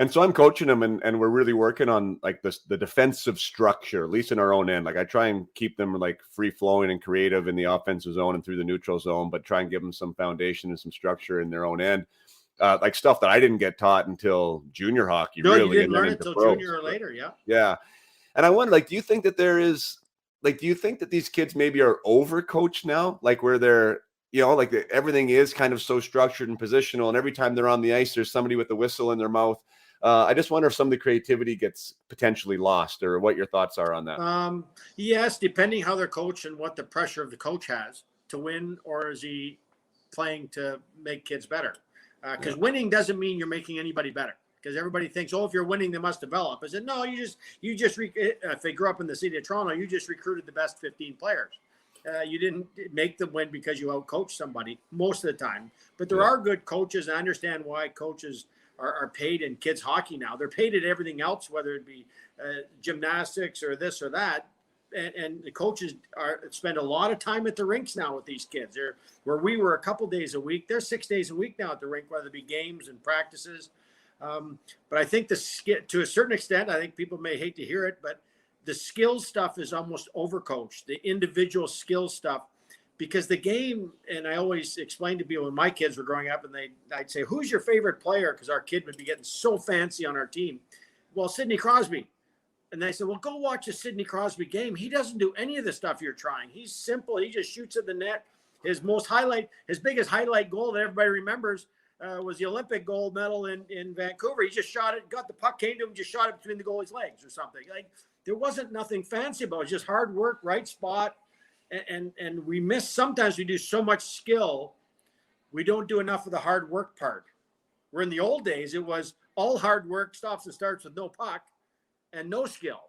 And so I'm coaching them and we're really working on like the defensive structure, at least in our own end. Like I try and keep them like free flowing and creative in the offensive zone and through the neutral zone, but try and give them some foundation and some structure in their own end. Like stuff that I didn't get taught until junior hockey. No, really, you didn't learn it until junior or later. Yeah. Yeah. And I wonder, like, do you think that these kids maybe are overcoached now? Like where they're, like everything is kind of so structured and positional. And every time they're on the ice, there's somebody with a whistle in their mouth. I just wonder if some of the creativity gets potentially lost, or what your thoughts are on that. Yes, depending how they're coached and what the pressure of the coach has to win, or is he playing to make kids better? Because winning doesn't mean you're making anybody better. Because everybody thinks, if you're winning, they must develop. I said, no, if they grew up in the city of Toronto, you just recruited the best 15 players. You didn't make them win because you outcoached somebody most of the time. But there are good coaches, and I understand why coaches are paid in kids hockey now. They're paid at everything else, whether it be gymnastics or this or that. And the coaches spend a lot of time at the rinks now with these kids. Where we were a couple days a week, they're 6 days a week now at the rink, whether it be games and practices. But I think to a certain extent, I think people may hate to hear it, but the skill stuff is almost overcoached, the individual skill stuff, because the game, and I always explained to people when my kids were growing up, and I'd say, who's your favorite player? Because our kid would be getting so fancy on our team. Well, Sidney Crosby. And they said, well, go watch a Sidney Crosby game. He doesn't do any of the stuff you're trying. He's simple. He just shoots at the net. His biggest highlight goal that everybody remembers was the Olympic gold medal in Vancouver. He just shot it, got the puck, came to him, just shot it between the goalie's legs or something. Like, there wasn't nothing fancy about it. It was just hard work, right spot. And we miss, sometimes we do so much skill, we don't do enough of the hard work part. Where in the old days, it was all hard work, stops and starts with no puck and no skill.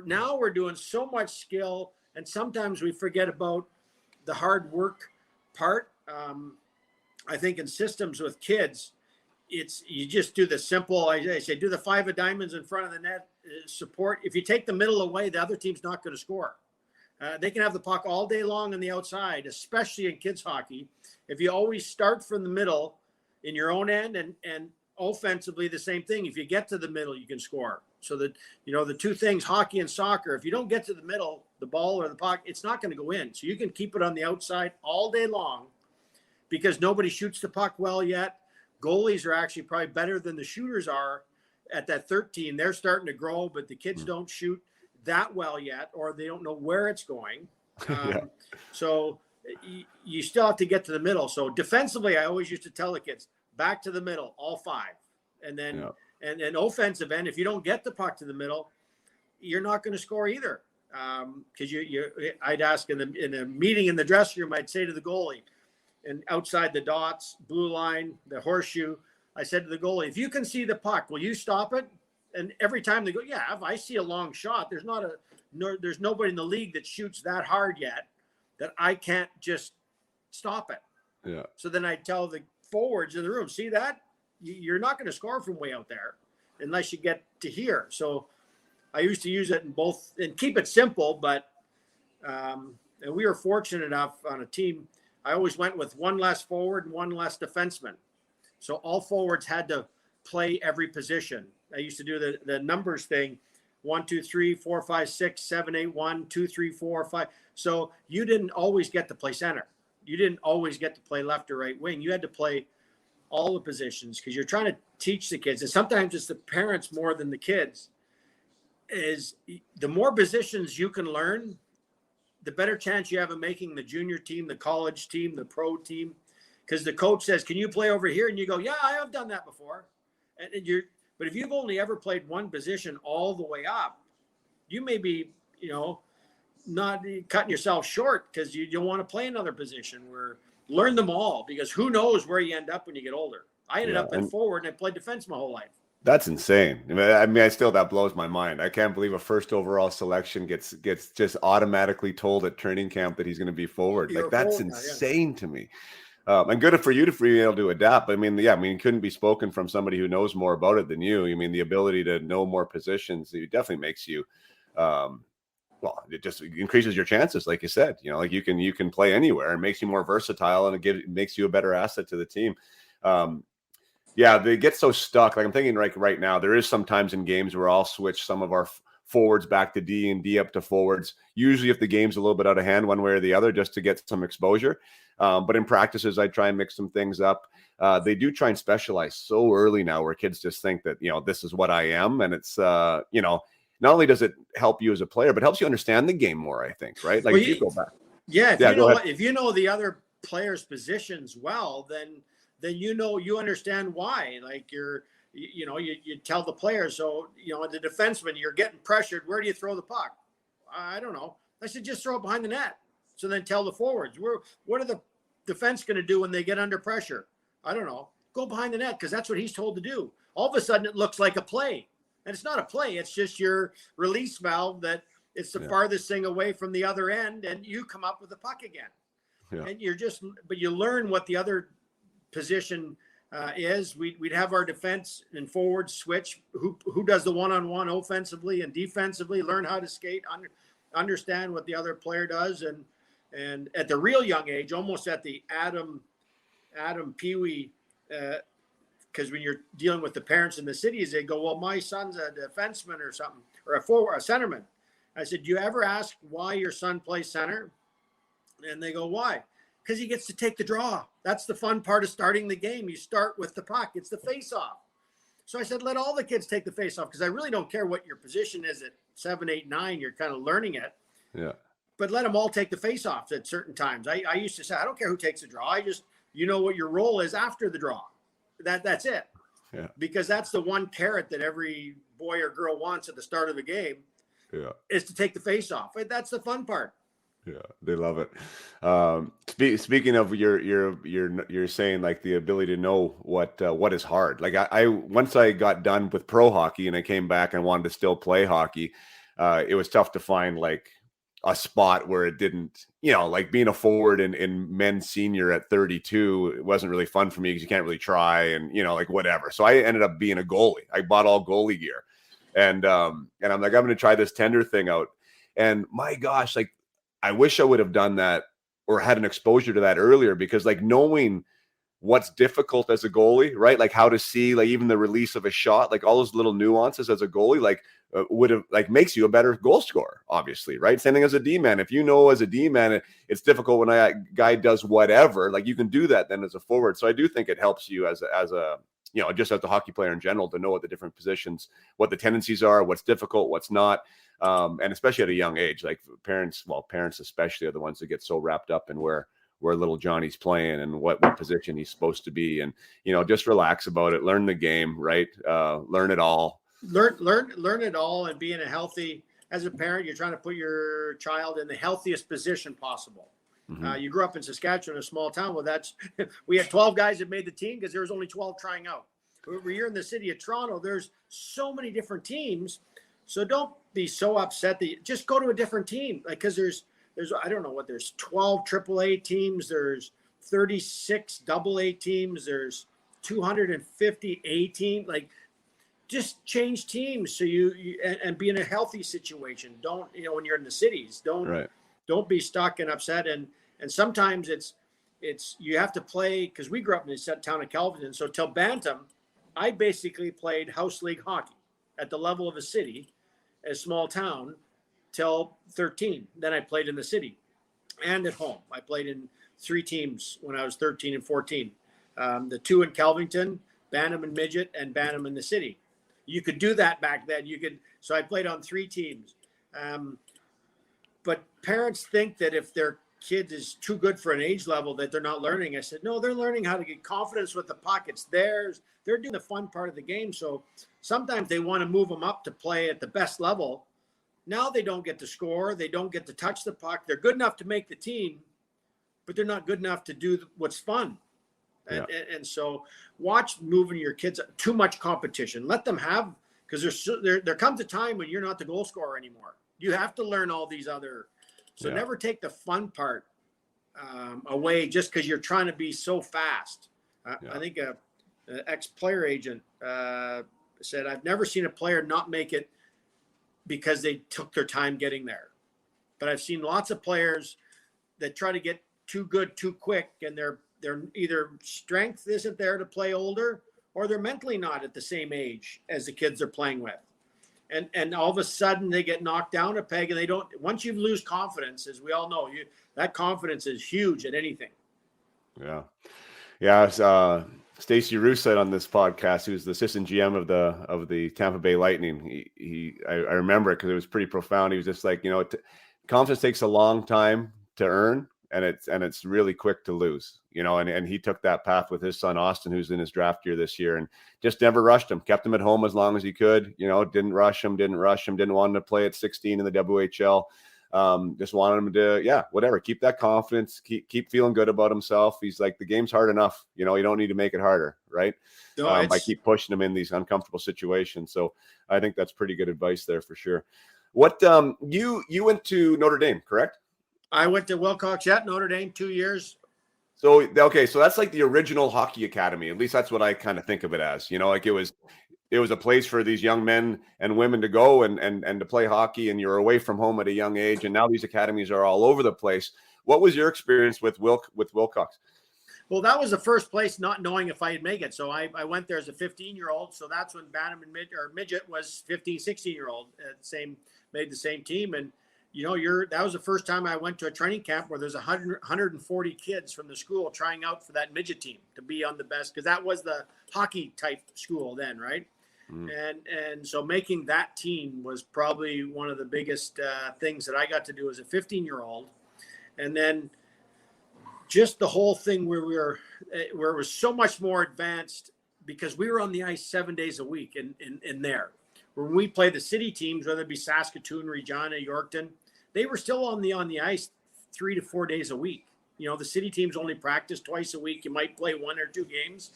Now we're doing so much skill, and sometimes we forget about the hard work part. I think in systems with kids, you just do the simple, I say, do the 5 of diamonds in front of the net, support. If you take the middle away, the other team's not going to score. They can have the puck all day long on the outside, especially in kids hockey. If you always start from the middle in your own end, and offensively the same thing. If you get to the middle, you can score. So that, the two things, hockey and soccer, if you don't get to the middle, the ball or the puck, it's not going to go in. So you can keep it on the outside all day long because nobody shoots the puck well yet. Goalies are actually probably better than the shooters are at that 13. They're starting to grow, but the kids don't shoot that well yet, or they don't know where it's going. So you still have to get to the middle. So defensively, I always used to tell the kids, back to the middle, all 5. And then and offensive end, if you don't get the puck to the middle, you're not going to score either. Because I'd ask in a meeting in the dressing room, I'd say to the goalie, and outside the dots, blue line, the horseshoe, I said to the goalie, if you can see the puck, will you stop it? And every time they go, yeah, if I see a long shot, there's nobody in the league that shoots that hard yet that I can't just stop it. Yeah. So then I tell the forwards in the room, see that? You're not going to score from way out there unless you get to here. So I used to use it in both and keep it simple, but and we were fortunate enough on a team. I always went with one less forward and one less defenseman. So all forwards had to play every position. I used to do the numbers thing, 1, 2, 3, 4, 5, 6, 7, 8, 1, 2, 3, 4, 5. So you didn't always get to play center. You didn't always get to play left or right wing. You had to play all the positions because you're trying to teach the kids. And sometimes it's the parents more than the kids. Is the more positions you can learn, the better chance you have of making the junior team, the college team, the pro team. Because the coach says, can you play over here? And you go, yeah, I have done that before. But if you've only ever played one position all the way up, you may be, not cutting yourself short because you don't want to play another position. Learn them all, because who knows where you end up when you get older. I ended up in forward and I played defense my whole life. That's insane. I still, that blows my mind. I can't believe a first overall selection gets just automatically told at training camp that he's going to be forward. Like, that's insane to me. And good for you to be able to adapt. It couldn't be spoken from somebody who knows more about it than you. I mean, the ability to know more positions, it definitely makes you, it just increases your chances. Like you said, like you can play anywhere, and makes you more versatile, and it makes you a better asset to the team. They get so stuck. Like, I'm thinking right now, there is sometimes in games where I'll switch some of our forwards back to D and D up to forwards, usually if the game's a little bit out of hand one way or the other, just to get some exposure. But in practices, I try and mix some things up. They do try and specialize so early now, where kids just think that, this is what I am. And it's, not only does it help you as a player, but helps you understand the game more, I think, right? Like, if you go back. If you know the other players' positions well, then you understand why. Like, you tell the players, so, the defenseman, you're getting pressured, where do you throw the puck? I don't know. I said, just throw it behind the net. So then tell the forwards, what are the defense going to do when they get under pressure? I don't know. Go behind the net, because that's what he's told to do. All of a sudden it looks like a play, and it's not a play. It's just your release valve that it's the farthest thing away from the other end, and you come up with the puck again. Yeah. And but you learn what the other position is. We'd have our defense and forwards switch. Who does the one-on-one offensively and defensively? Learn how to skate, understand what the other player does, and at the real young age, almost at the Adam Pee-wee, because when you're dealing with the parents in the cities, they go, well, my son's a defenseman or something, or a centerman. I said, do you ever ask why your son plays center? And they go, why? Because he gets to take the draw. That's the fun part of starting the game. You start with the puck. It's the face-off. So I said, let all the kids take the face-off, because I really don't care what your position is at 7, 8, 9. You're kind of learning it. Yeah. But let them all take the face-off at certain times. I used to say, I don't care who takes the draw. I just, what your role is after the draw. That's it. Yeah. Because that's the one carrot that every boy or girl wants at the start of the game. Yeah. Is to take the face-off. That's the fun part. Yeah, they love it. Speaking of you're saying, like, the ability to know what is hard. Like, I once I got done with pro hockey and I came back and wanted to still play hockey, it was tough to find like a spot where it didn't, like being a forward in men's senior at 32, it wasn't really fun for me because you can't really try and, like whatever. So I ended up being a goalie. I bought all goalie gear, and I'm like, I'm going to try this tender thing out. And my gosh, like, I wish I would have done that or had an exposure to that earlier, because like knowing what's difficult as a goalie, right? Like how to see, like even the release of a shot, like all those little nuances as a goalie, like would have like makes you a better goal scorer, obviously, right? Same thing as a D-man. If you know as a D-man, it's difficult when a guy does whatever, like you can do that then as a forward. So I do think it helps you as a just as a hockey player in general to know what the different positions, what the tendencies are, what's difficult, what's not. And especially at a young age, like parents especially are the ones that get so wrapped up in where little Johnny's playing and what position he's supposed to be. And, just relax about it, learn the game, right? Learn it all. Learn it all, and being as a parent, you're trying to put your child in the healthiest position possible. Mm-hmm. You grew up in Saskatchewan, a small town. Well, we had 12 guys that made the team because there was only 12 trying out. Over here in the city of Toronto, there's so many different teams. So don't be so upset that just go to a different team. Like, because there's I don't know what, there's 12 AAA teams, there's 36 AA teams, there's 250 A team. Like, just change teams so you and be in a healthy situation. Don't, when you're in the cities, don't be stuck and upset. And sometimes it's you have to play, because we grew up in the town of Kelvin. So till Bantam, I basically played house league hockey at the level of a city, a small town, till 13. Then I played in the city and at home. I played in 3 teams when I was 13 and 14. The 2 in Kelvington, Bantam and Midget, and Bantam in the city. You could do that back then. So I played on 3 teams. But parents think that if their kid is too good for an age level that they're not learning. I said, no, they're learning how to get confidence with the puck. It's theirs. They're doing the fun part of the game. So sometimes they want to move them up to play at the best level. Now they don't get to score. They don't get to touch the puck. They're good enough to make the team, but they're not good enough to do what's fun. And so watch moving your kids. Too much competition. Let them have, because there comes a time when you're not the goal scorer anymore. You have to learn all ththese other. So never take the fun part away just because you're trying to be so fast. I think an ex-player agent said, I've never seen a player not make it because they took their time getting there. But I've seen lots of players that try to get too good too quick, and they're either strength isn't there to play older, or they're mentally not at the same age as the kids they're playing with. And all of a sudden they get knocked down a peg, and they don't. Once you lose confidence, as we all know, that confidence is huge at anything. Yeah. Stacey Roos said on this podcast, who's the assistant GM of the Tampa Bay Lightning. I remember it because it was pretty profound. He was just like, confidence takes a long time to earn, and it's really quick to lose, and he took that path with his son Austin, who's in his draft year this year, and just never rushed him, kept him at home as long as he could, didn't rush him, didn't want him to play at 16 in the WHL. Just wanted him to, keep that confidence, keep feeling good about himself. He's like, the game's hard enough, you don't need to make it harder, right? No, by keep pushing him in these uncomfortable situations. So I think that's pretty good advice there for sure. What you went to Notre Dame, correct? I went to Wilcox at Notre Dame 2 years. So that's like the original hockey academy. At least that's what I kind of think of it as. Like it was a place for these young men and women to go and to play hockey, and you're away from home at a young age. And now these academies are all over the place. What was your experience with Wilcox? Well, that was the first place not knowing if I'd make it. So I went there as a 15-year-old. So that's when Bantam and midget was 15, 16-year-old. Made the same team. And, that was the first time I went to a training camp where there's 140 kids from the school trying out for that midget team to be on the best, because that was the hockey type school then, right? And so making that team was probably one of the biggest things that I got to do as a 15-year-old. And then just the whole thing where it was so much more advanced, because we were on the ice 7 days a week in there. When we play the city teams, whether it be Saskatoon, Regina, Yorkton, they were still on the ice 3 to 4 days a week. The city teams only practice twice a week. You might play 1 or 2 games.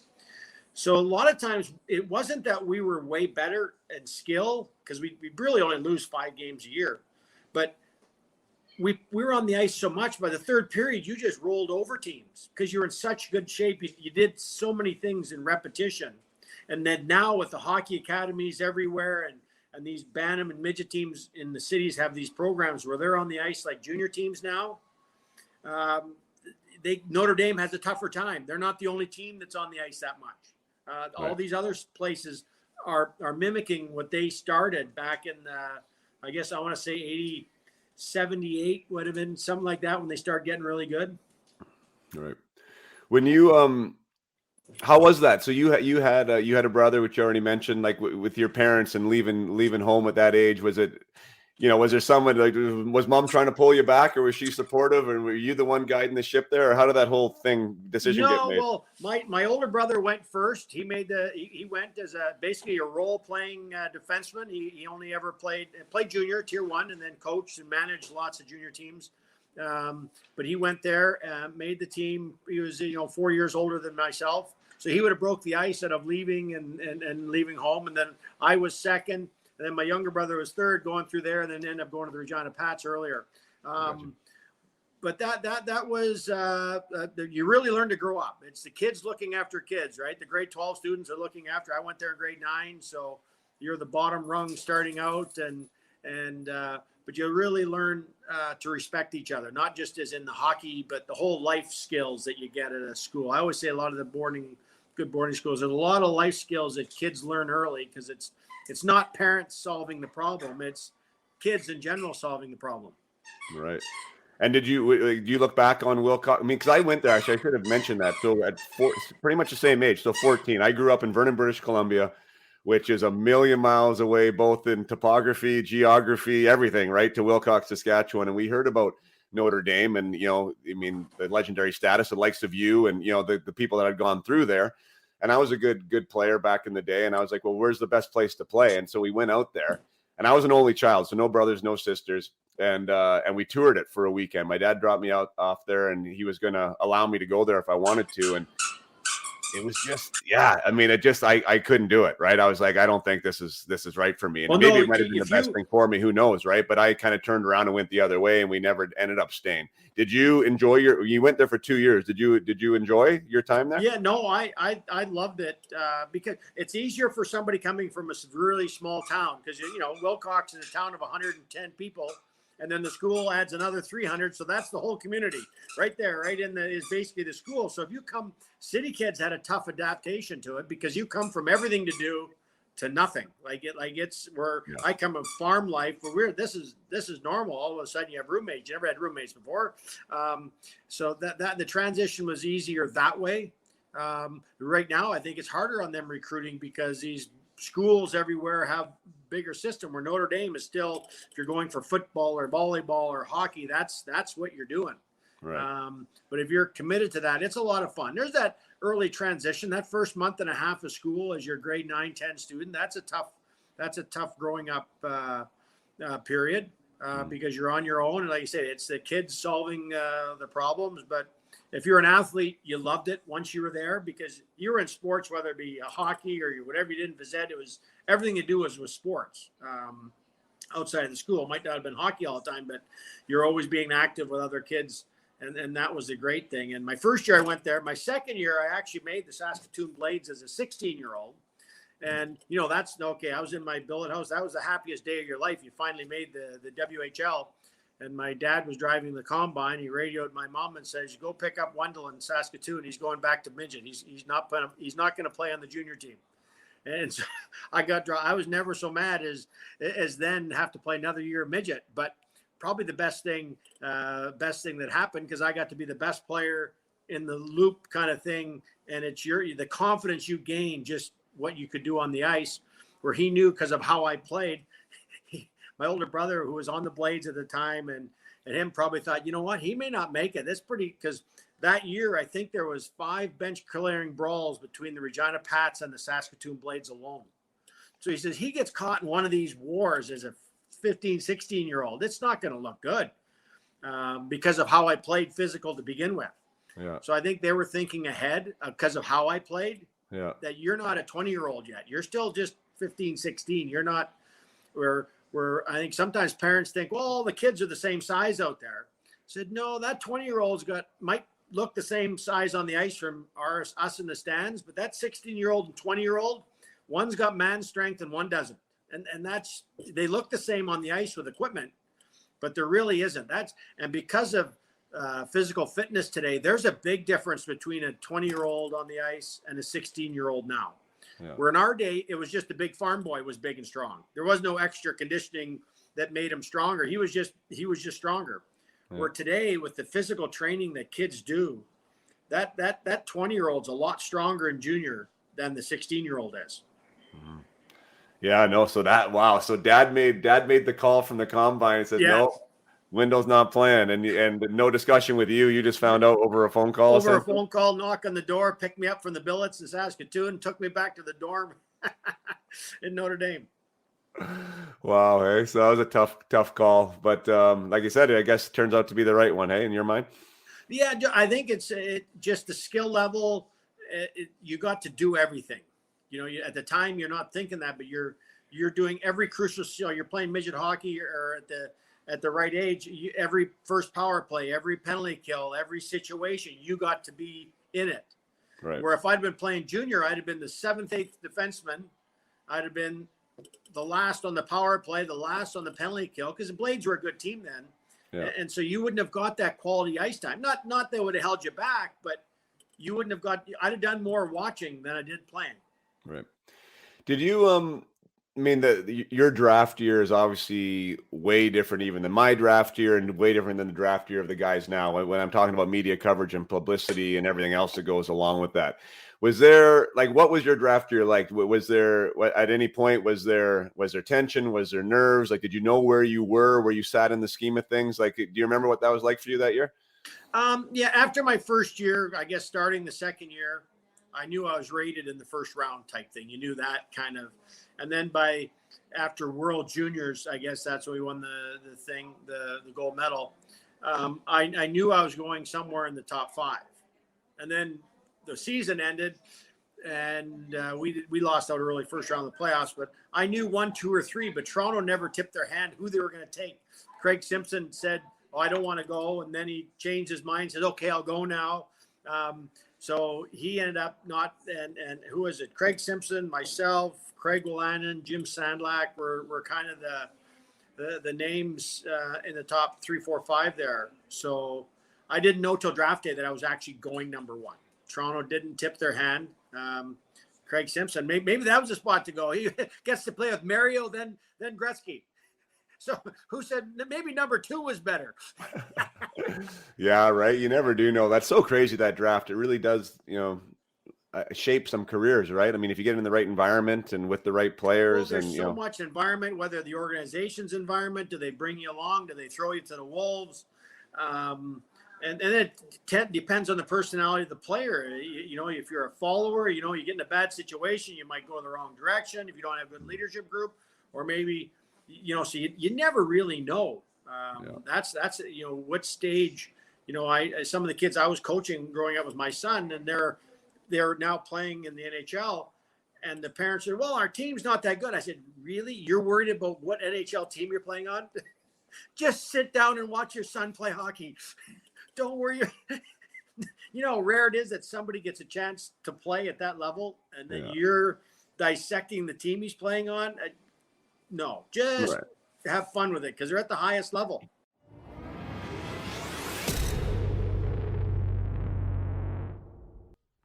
So a lot of times it wasn't that we were way better in skill, because we really only lose 5 games a year. But we were on the ice so much, by the third period, you just rolled over teams because you're in such good shape. You did so many things in repetition. And then now with the hockey academies everywhere, and these Bantam and midget teams in the cities have these programs where they're on the ice like junior teams now. Notre Dame has a tougher time. They're not the only team that's on the ice that much. All these other places are mimicking what they started back in, I guess I want to say 78 would have been something like that when they started getting really good. Right. When you how was that? So you had a brother, which you already mentioned, like with your parents and leaving home at that age. Was it, was there someone, like, was mom trying to pull you back, or was she supportive, or were you the one guiding the ship there, or how did that whole decision get made? Well, my older brother went first. He went as basically a role playing defenseman. He only ever played junior tier 1, and then coached and managed lots of junior teams. But he went there, made the team. He was 4 years older than myself, so he would have broke the ice out of leaving and leaving home. And then I was second, and then my younger brother was third, going through there, and then ended up going to the Regina Pats earlier. But that was you really learn to grow up. It's the kids looking after kids, right? The grade 12 students are looking after. I went there in grade 9, so you're the bottom rung starting out, but you really learn to respect each other, not just as in the hockey, but the whole life skills that you get at a school. I always say a lot of the good boarding schools, there's a lot of life skills that kids learn early, because it's not parents solving the problem, it's kids in general solving the problem. Right. And do you look back on Wilcox? I mean, because I went there, actually, I should have mentioned that. So at pretty much the same age, so 14, I grew up in Vernon, British Columbia, which is a million miles away, both in topography, geography, everything, right, to Wilcox, Saskatchewan. And we heard about Notre Dame and, the legendary status, the likes of you and, the people that had gone through there. And I was a good player back in the day. And I was like, well, where's the best place to play? And so we went out there, and I was an only child, so no brothers, no sisters. And we toured it for a weekend. My dad dropped me off there, and he was going to allow me to go there if I wanted to. And it was just, I mean, I couldn't do it. Right. I was like, I don't think this is right for me. And Well, maybe no, it might've been the best thing for me. Who knows? Right. But I kind of turned around and went the other way, and we never ended up staying. Did you enjoy you went there for 2 years. Did you enjoy your time there? Yeah, no, I loved it because it's easier for somebody coming from a really small town, because, you know, Wilcox is a town of 110 people. And then the school adds another 300. So that's the whole community right there, right in is basically the school. So if you come, city kids had a tough adaptation to it, because you come from everything to do to nothing. It's where I come of farm life, where this is normal. All of a sudden you have roommates. You never had roommates before. So that the transition was easier that way. Right now, I think it's harder on them recruiting, because these schools everywhere have bigger system, where Notre Dame is still, if you're going for football or volleyball or hockey, that's what you're doing. Right. But if you're committed to that, it's a lot of fun. There's that early transition, that first month and a half of school as your grade 9, 10 student. That's a tough growing up period, because you're on your own. And like you say, it's the kids solving the problems. But if you're an athlete, you loved it once you were there, because you were in sports, whether it be hockey or whatever you did in phys ed, it was everything you do was with sports. Outside of the school, it might not have been hockey all the time, but you're always being active with other kids. And that was the great thing. And my first year I went there. My second year, I actually made the Saskatoon Blades as a 16-year-old. And, you know, that's okay. I was in my billet house. That was the happiest day of your life. You finally made the WHL. And my dad was driving the combine. He radioed my mom and says, "Go pick up Wendel in Saskatoon. He's going back to midget. He's not going to play on the junior team." And so I was never so mad as then have to play another year of midget. But probably the best thing that happened, because I got to be the best player in the loop kind of thing. And it's the confidence you gain, just what you could do on the ice, where he knew, because of how I played. My older brother, who was on the Blades at the time, and him probably thought, you know what, he may not make it. That's pretty, because that year, I think there was 5 bench clearing brawls between the Regina Pats and the Saskatoon Blades alone. So he says, he gets caught in one of these wars as a 15, 16-year-old. It's not going to look good because of how I played physical to begin with. Yeah. So I think they were thinking ahead because of how I played, that you're not a 20-year-old yet. You're still just 15, 16. You're not where I think sometimes parents think, well, the kids are the same size out there. I said, no, that 20-year-old's might look the same size on the ice from us in the stands, but that 16-year-old and 20-year-old, one's got man strength and one doesn't. And that's, they look the same on the ice with equipment, but there really isn't. And because of physical fitness today, there's a big difference between a 20-year-old on the ice and a 16-year-old now. Yeah. Where in our day, it was just the big farm boy was big and strong. There was no extra conditioning that made him stronger. He was just stronger. Yeah. Where today, with the physical training that kids do, that 20-year-old's a lot stronger in junior than the 16-year-old is. Mm-hmm. Yeah, no. So So dad made the call from the combine and said, no, Wendel's not playing, and no discussion with you. You just found out over a phone call. Over a phone call, knock on the door, picked me up from the billets in Saskatoon, took me back to the dorm in Notre Dame. Wow, hey, so that was a tough call, but like you said, I guess it turns out to be the right one, hey, in your mind? Yeah, I think it's just the skill level. You got to do everything. You know, at the time you're not thinking that, but you're doing every crucial. You're playing midget hockey, or at the right age, every first power play, every penalty kill, every situation, you got to be in it. Right. Where if I'd been playing junior, I'd have been the 7th, 8th defenseman. I'd have been the last on the power play, the last on the penalty kill, because the Blades were a good team then. Yeah. And so you wouldn't have got that quality ice time. Not that would have held you back, but you wouldn't have I'd have done more watching than I did playing. Right. Did you, I mean, your draft year is obviously way different even than my draft year, and way different than the draft year of the guys now. When I'm talking about media coverage and publicity and everything else that goes along with that, was there, like, what was your draft year like? Was there, at any point, was there tension? Was there nerves? Like, did you know where you were, where you sat in the scheme of things? Like, do you remember what that was like for you that year? Yeah, after my first year, I guess starting the second year, I knew I was rated in the first round type thing. You knew that kind of. And then after World Juniors, I guess that's when we won the gold medal. I knew I was going somewhere in the top 5. And then the season ended, and we lost out early first round of the playoffs. But I knew 1, 2, or 3. But Toronto never tipped their hand who they were going to take. Craig Simpson said, "Oh, I don't want to go," and then he changed his mind. Said, "Okay, I'll go now." So he ended up not. And who was it? Craig Simpson, myself, Craig Wolanin, Jim Sandlak were kind of the names in the top 3, 4, 5 there. So I didn't know till draft day that I was actually going number 1. Toronto didn't tip their hand. Craig Simpson, maybe that was the spot to go. He gets to play with Mario, then Gretzky. So who said maybe number 2 was better? Yeah, right. You never do know. That's so crazy, that draft. It really does, shape some careers, right? I mean, if you get in the right environment and with the right players, there's and so much environment, whether the organization's environment, do they bring you along? Do they throw you to the wolves? And it depends on the personality of the player. If you're a follower, you get in a bad situation, you might go in the wrong direction if you don't have a good leadership group, or maybe, so you never really know. That's what stage, some of the kids I was coaching growing up with my son, and they're now playing in the NHL, and the parents said, "Well, our team's not that good." I said, "Really? You're worried about what NHL team you're playing on? Just sit down and watch your son play hockey. Don't worry." Rare it is that somebody gets a chance to play at that level, and then you're dissecting the team he's playing on. No, just have fun with it, because they're at the highest level.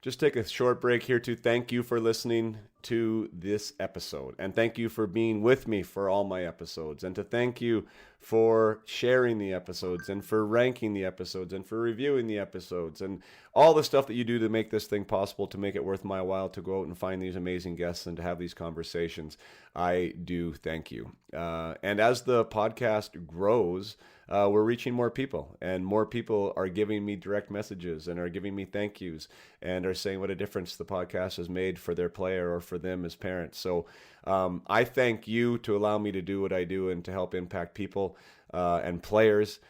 Just take a short break here to thank you for listening to this episode, and thank you for being with me for all my episodes, and to thank you for sharing the episodes, and for ranking the episodes, and for reviewing the episodes, and all the stuff that you do to make this thing possible, to make it worth my while to go out and find these amazing guests and to have these conversations. I do thank you. And as the podcast grows, we're reaching more people, and more people are giving me direct messages and are giving me thank yous and are saying what a difference the podcast has made for their player or for them as parents. So I thank you to allow me to do what I do and to help impact people and players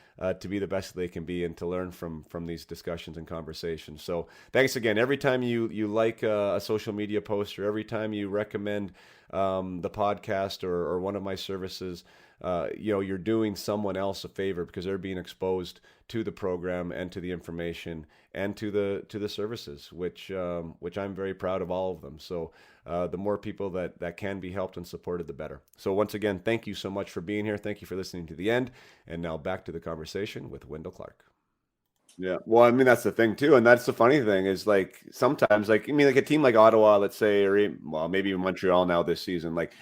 to be the best they can be, and to learn from these discussions and conversations. So thanks again. Every time you like a social media post, or every time you recommend the podcast or one of my services, you're doing someone else a favor, because they're being exposed to the program and to the information and to the services, which I'm very proud of all of them. So the more people that can be helped and supported, the better. So once again, thank you so much for being here. Thank you for listening to the end. And now back to the conversation with Wendel Clark. Yeah. Well, I mean, that's the thing too. And that's the funny thing is, like, sometimes, like a team like Ottawa, let's say, or maybe Montreal now this season, like,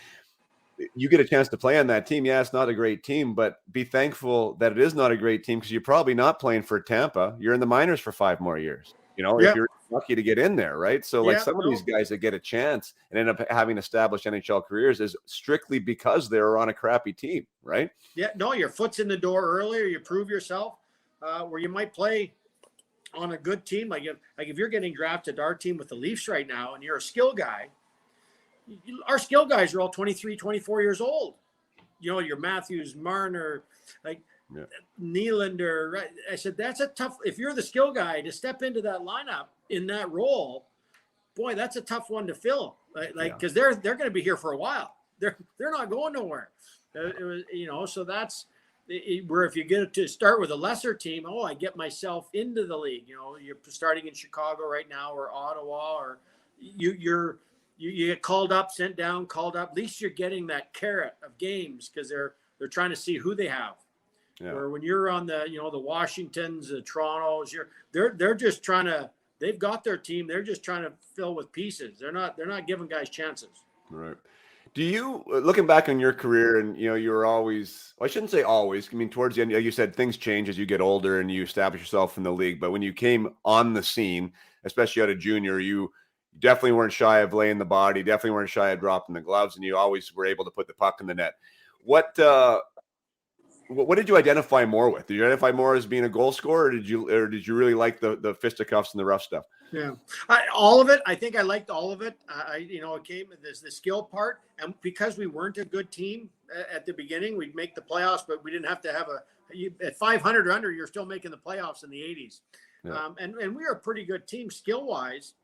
you get a chance to play on that team. Yeah, it's not a great team, but be thankful that it is not a great team, because you're probably not playing for Tampa. You're in the minors for 5 more years, if you're lucky to get in there, right? So some of these guys that get a chance and end up having established NHL careers is strictly because they're on a crappy team, right? Yeah, no, your foot's in the door earlier. You prove yourself, where you might play on a good team. Like if you're getting drafted to our team with the Leafs right now, and you're a skill guy, our skill guys are all 23, 24 years old. Your Matthews, Marner, Nylander, right? I said, that's a tough, if you're the skill guy, to step into that lineup in that role, boy, that's a tough one to fill. Because they're going to be here for a while. They're not going nowhere. So that's where, if you get to start with a lesser team, I get myself into the league. You're starting in Chicago right now, or Ottawa, or you get called up, sent down, called up. At least you're getting that carrot of games, because they're trying to see who they have. Yeah. Where when you're on the the Washingtons, the Torontos, they're just trying to. They've got their team. They're just trying to fill with pieces. They're not giving guys chances. Right. Do you, looking back on your career, and you were always, I shouldn't say always, I mean, towards the end, you said things change as you get older and you establish yourself in the league. But when you came on the scene, especially out of junior, you definitely weren't shy of laying the body, definitely weren't shy of dropping the gloves, and you always were able to put the puck in the net. What did you identify more with? Did you identify more as being a goal scorer, or did you really like the fisticuffs and the rough stuff? Yeah, all of it. I think I liked all of it. It came with the skill part, and because we weren't a good team at the beginning, we'd make the playoffs, but we didn't have to have at 500 or under, you're still making the playoffs in the 80s. Yeah. And we were a pretty good team skill wise.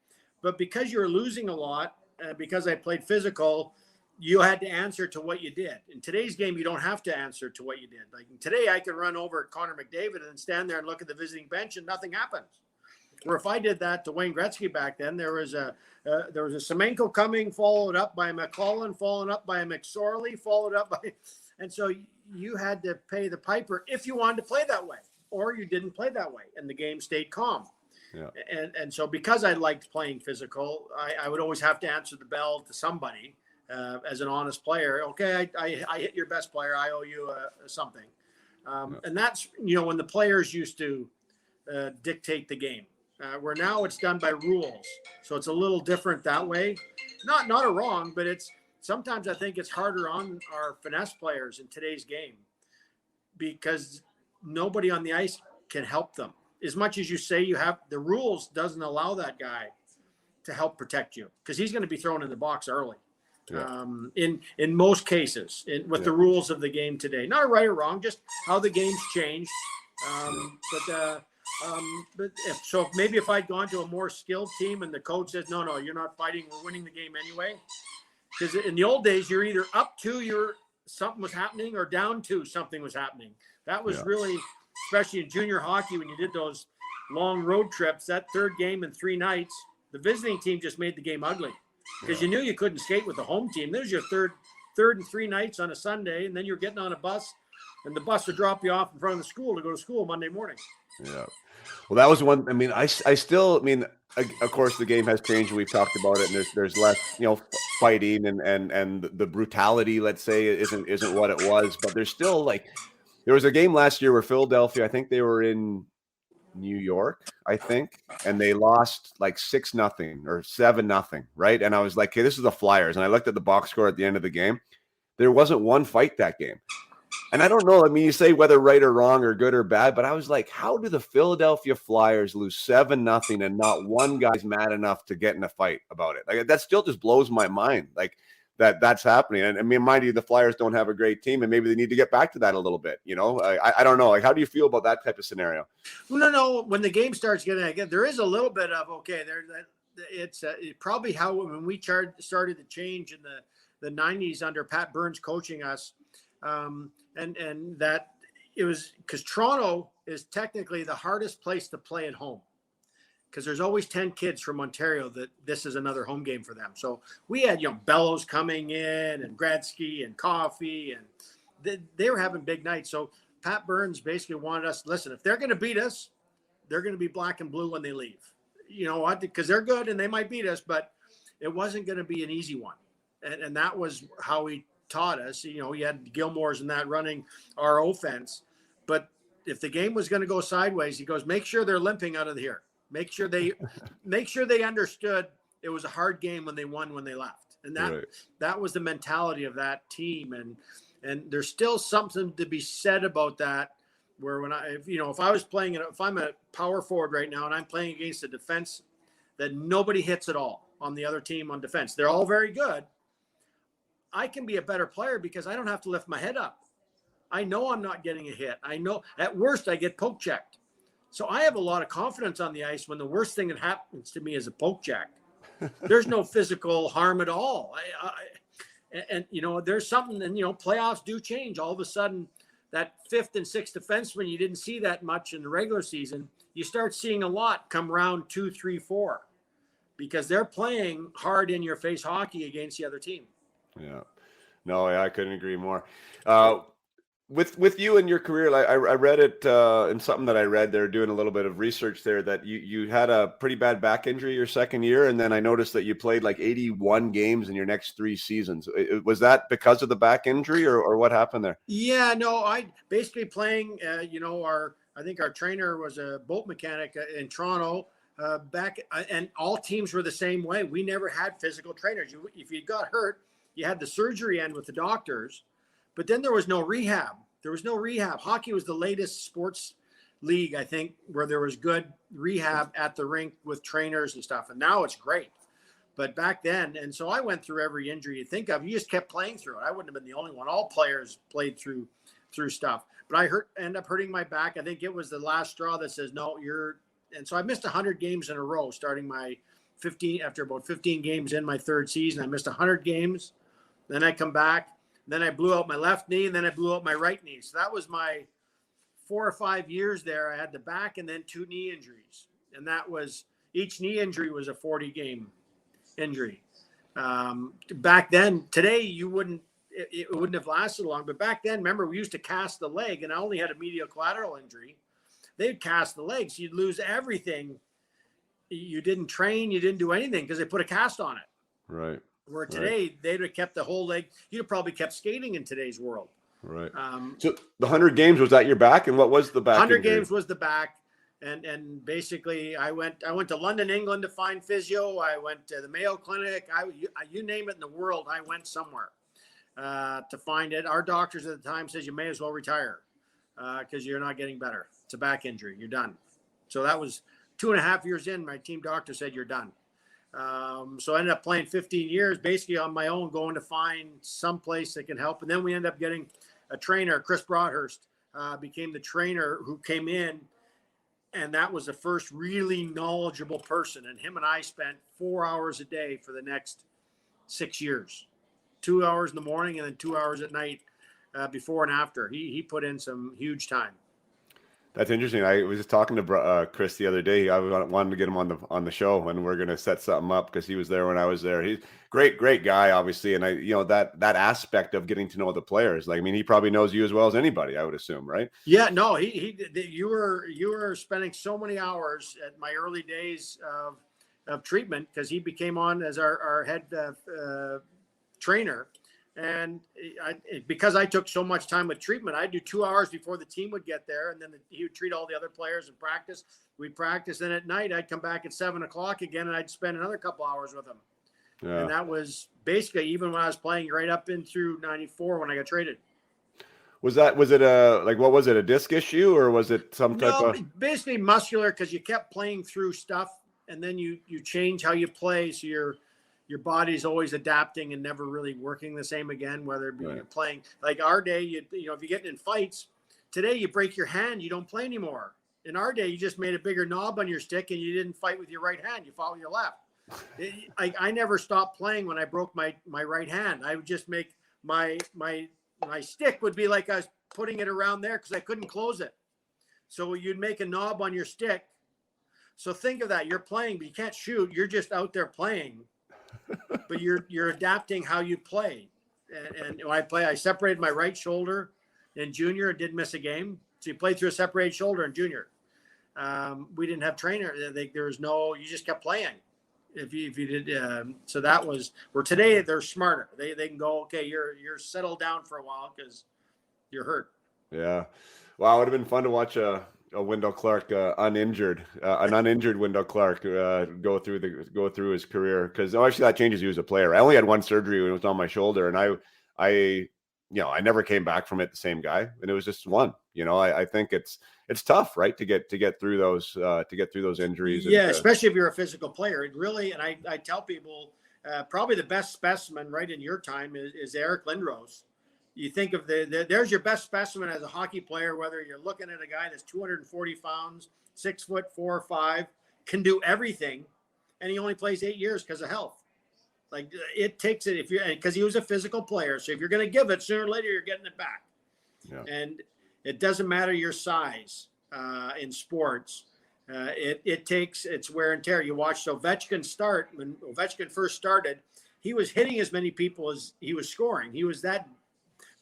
but because you were losing a lot, because I played physical, you had to answer to what you did. In today's game, you don't have to answer to what you did. Like today, I could run over Connor McDavid and stand there and look at the visiting bench and nothing happens. Where if I did that to Wayne Gretzky back then, there was a Semenko coming, followed up by McClellan, followed up by a McSorley, followed up by, and so you had to pay the piper if you wanted to play that way, or you didn't play that way, and the game stayed calm. Yeah. And so because I liked playing physical, I would always have to answer the bell to somebody as an honest player. Okay, I hit your best player. I owe you something. And that's, when the players used to dictate the game. Where now it's done by rules, so it's a little different that way. Not a wrong, but it's sometimes I think it's harder on our finesse players in today's game because nobody on the ice can help them. As much as you say you have, the rules doesn't allow that guy to help protect you because he's going to be thrown in the box early. Yeah. In most cases, with the rules of the game today, not right or wrong, just how the game's changed. But if I'd gone to a more skilled team and the coach says, no, you're not fighting, we're winning the game anyway. Because in the old days, you're either up to something was happening or down to something was happening. That was really, especially in junior hockey, when you did those long road trips, that third game in 3 nights, the visiting team just made the game ugly because you knew you couldn't skate with the home team. There's your third and 3 nights on a Sunday, and then you're getting on a bus, and the bus would drop you off in front of the school to go to school Monday morning. Yeah. Well, that was one. I mean, I still, of course, the game has changed. We've talked about it, and there's less, fighting and the brutality, let's say, isn't what it was. But there's still there was a game last year where Philadelphia, I think they were in New York, and they lost 6-0 or 7-0, right? And I was like, okay, this is the Flyers, and I looked at the box score at the end of the game. There wasn't one fight that game. And I don't know, you say whether right or wrong or good or bad, but I was like, how do the Philadelphia Flyers lose 7-0 and not one guy's mad enough to get in a fight about it? That still just blows my mind, that's happening. And mind you, the Flyers don't have a great team, and maybe they need to get back to that a little bit, I don't know. How do you feel about that type of scenario? No. When the game starts getting, there is a little bit of, it's probably how when we started to change in the 90s under Pat Burns coaching us, and that it was because Toronto is technically the hardest place to play at home because there's always 10 kids from Ontario that this is another home game for them. So we had, Bellows coming in and Gretzky and Coffey, and they were having big nights. So Pat Burns basically wanted us to listen, if they're going to beat us, they're going to be black and blue when they leave, because they're good and they might beat us, but it wasn't going to be an easy one. And that was how he taught us. You had Gilmore's and that running our offense, but if the game was going to go sideways, he goes, make sure they're limping out of here. Make sure they understood it was a hard game when they won, when they left. And that was the mentality of that team. And there's still something to be said about that, where when if I was playing it, if I'm a power forward right now and I'm playing against a defense that nobody hits at all on the other team on defense, they're all very good. I can be a better player because I don't have to lift my head up. I know I'm not getting a hit. I know at worst I get poke checked. So I have a lot of confidence on the ice when the worst thing that happens to me is a poke check. There's no physical harm at all. There's something, and playoffs do change. All of a sudden, that 5th and 6th defenseman, you didn't see that much in the regular season. You start seeing a lot come round 2, 3, 4 because they're playing hard in your face hockey against the other team. Yeah, no, I couldn't agree more. With you and your career, I read it in something that I read. They're doing a little bit of research there that you had a pretty bad back injury your second year, and then I noticed that you played 81 games in your next 3 seasons. Was that because of the back injury, or what happened there? Yeah, no, I basically playing. I think our trainer was a boat mechanic in Toronto. And all teams were the same way. We never had physical trainers. If you got hurt, you had the surgery end with the doctors, but then there was no rehab. Hockey was the latest sports league, I think, where there was good rehab at the rink with trainers and stuff. And now it's great. But back then, and so I went through every injury you think of. You just kept playing through it. I wouldn't have been the only one. All players played through stuff. But I ended up hurting my back. I think it was the last straw that says, no, and so I missed 100 games in a row starting my about 15 games in my third season. I missed 100 games. Then I come back. Then I blew out my left knee, and then I blew out my right knee. So that was my 4 or 5 years there. I had the back and then 2 knee injuries. And that was, each knee injury was a 40-game injury. Back then, today it wouldn't have lasted long. But back then, remember, we used to cast the leg, and I only had a medial collateral injury. They'd cast the legs. You'd lose everything. You didn't train. You didn't do anything because they put a cast on it. Right. Where today, they'd have kept the whole leg. You'd have probably kept skating in today's world. Right. So the 100 games, was that your back? And what was the back 100 injury? games was the back. And basically, I went to London, England to find physio. I went to the Mayo Clinic. You name it in the world, I went somewhere to find it. Our doctors at the time says you may as well retire because you're not getting better. It's a back injury. You're done. So that was 2.5 years in. My team doctor said you're done. So I ended up playing 15 years basically on my own, going to find some place that can help. And then we ended up getting a trainer. Chris Broadhurst became the trainer who came in. And that was the first really knowledgeable person. And him and I spent 4 hours a day for the next 6 years, 2 hours in the morning and then 2 hours at night before and after. He put in some huge time. That's interesting. I was just talking to Chris the other day. I wanted to get him on the show, and we're going to set something up because he was there when I was there. He's great guy, obviously, and that aspect of getting to know the players. Like, I mean, he probably knows you as well as anybody, I would assume, right? Yeah, no, you were spending so many hours at my early days of treatment because he became on as our head trainer. And because I took so much time with treatment, I'd do 2 hours before the team would get there. And then he would treat all the other players and practice. We'd practice. Then at night, I'd come back at 7 o'clock again, and I'd spend another couple hours with him. Yeah. And that was basically even when I was playing right up in through 94 when I got traded. Was it a disc issue or was it some type of? Basically muscular because you kept playing through stuff and then you change how you play. So your body's always adapting and never really working the same again, whether you're playing like our day, if you're getting in fights today, you break your hand, you don't play anymore. In our day, you just made a bigger knob on your stick and you didn't fight with your right hand. You fought with your left. I never stopped playing when I broke my right hand. I would just make my stick would be like I was putting it around there because I couldn't close it. So you'd make a knob on your stick. So think of that. You're playing, but you can't shoot. You're just out there playing. But you're adapting how you play. And when I separated my right shoulder in junior and didn't miss a game. So you played through a separated shoulder in junior. We didn't have trainer. There was you just kept playing. If you did, so that was where today they're smarter. They can go, okay, you're settled down for a while because you're hurt. Yeah. Wow. It would have been fun to watch a Wendel Clark an uninjured Wendel Clark go through his career, because obviously that changes you as a player. I only had one surgery when it was on my shoulder, and I never came back from it the same guy, and it was just one. I think it's tough, right, to get through those injuries. Yeah, especially if you're a physical player. It really, and I tell people probably the best specimen right in your time is Eric Lindros. You think of there's your best specimen as a hockey player, whether you're looking at a guy that's 240 pounds, 6 foot 4 or 5, can do everything, and he only plays 8 years because of health. Like it takes it because he was a physical player. So if you're going to give it, sooner or later you're getting it back. Yeah. And it doesn't matter your size in sports. It's wear and tear. You watched Ovechkin start. When Ovechkin first started, he was hitting as many people as he was scoring. He was that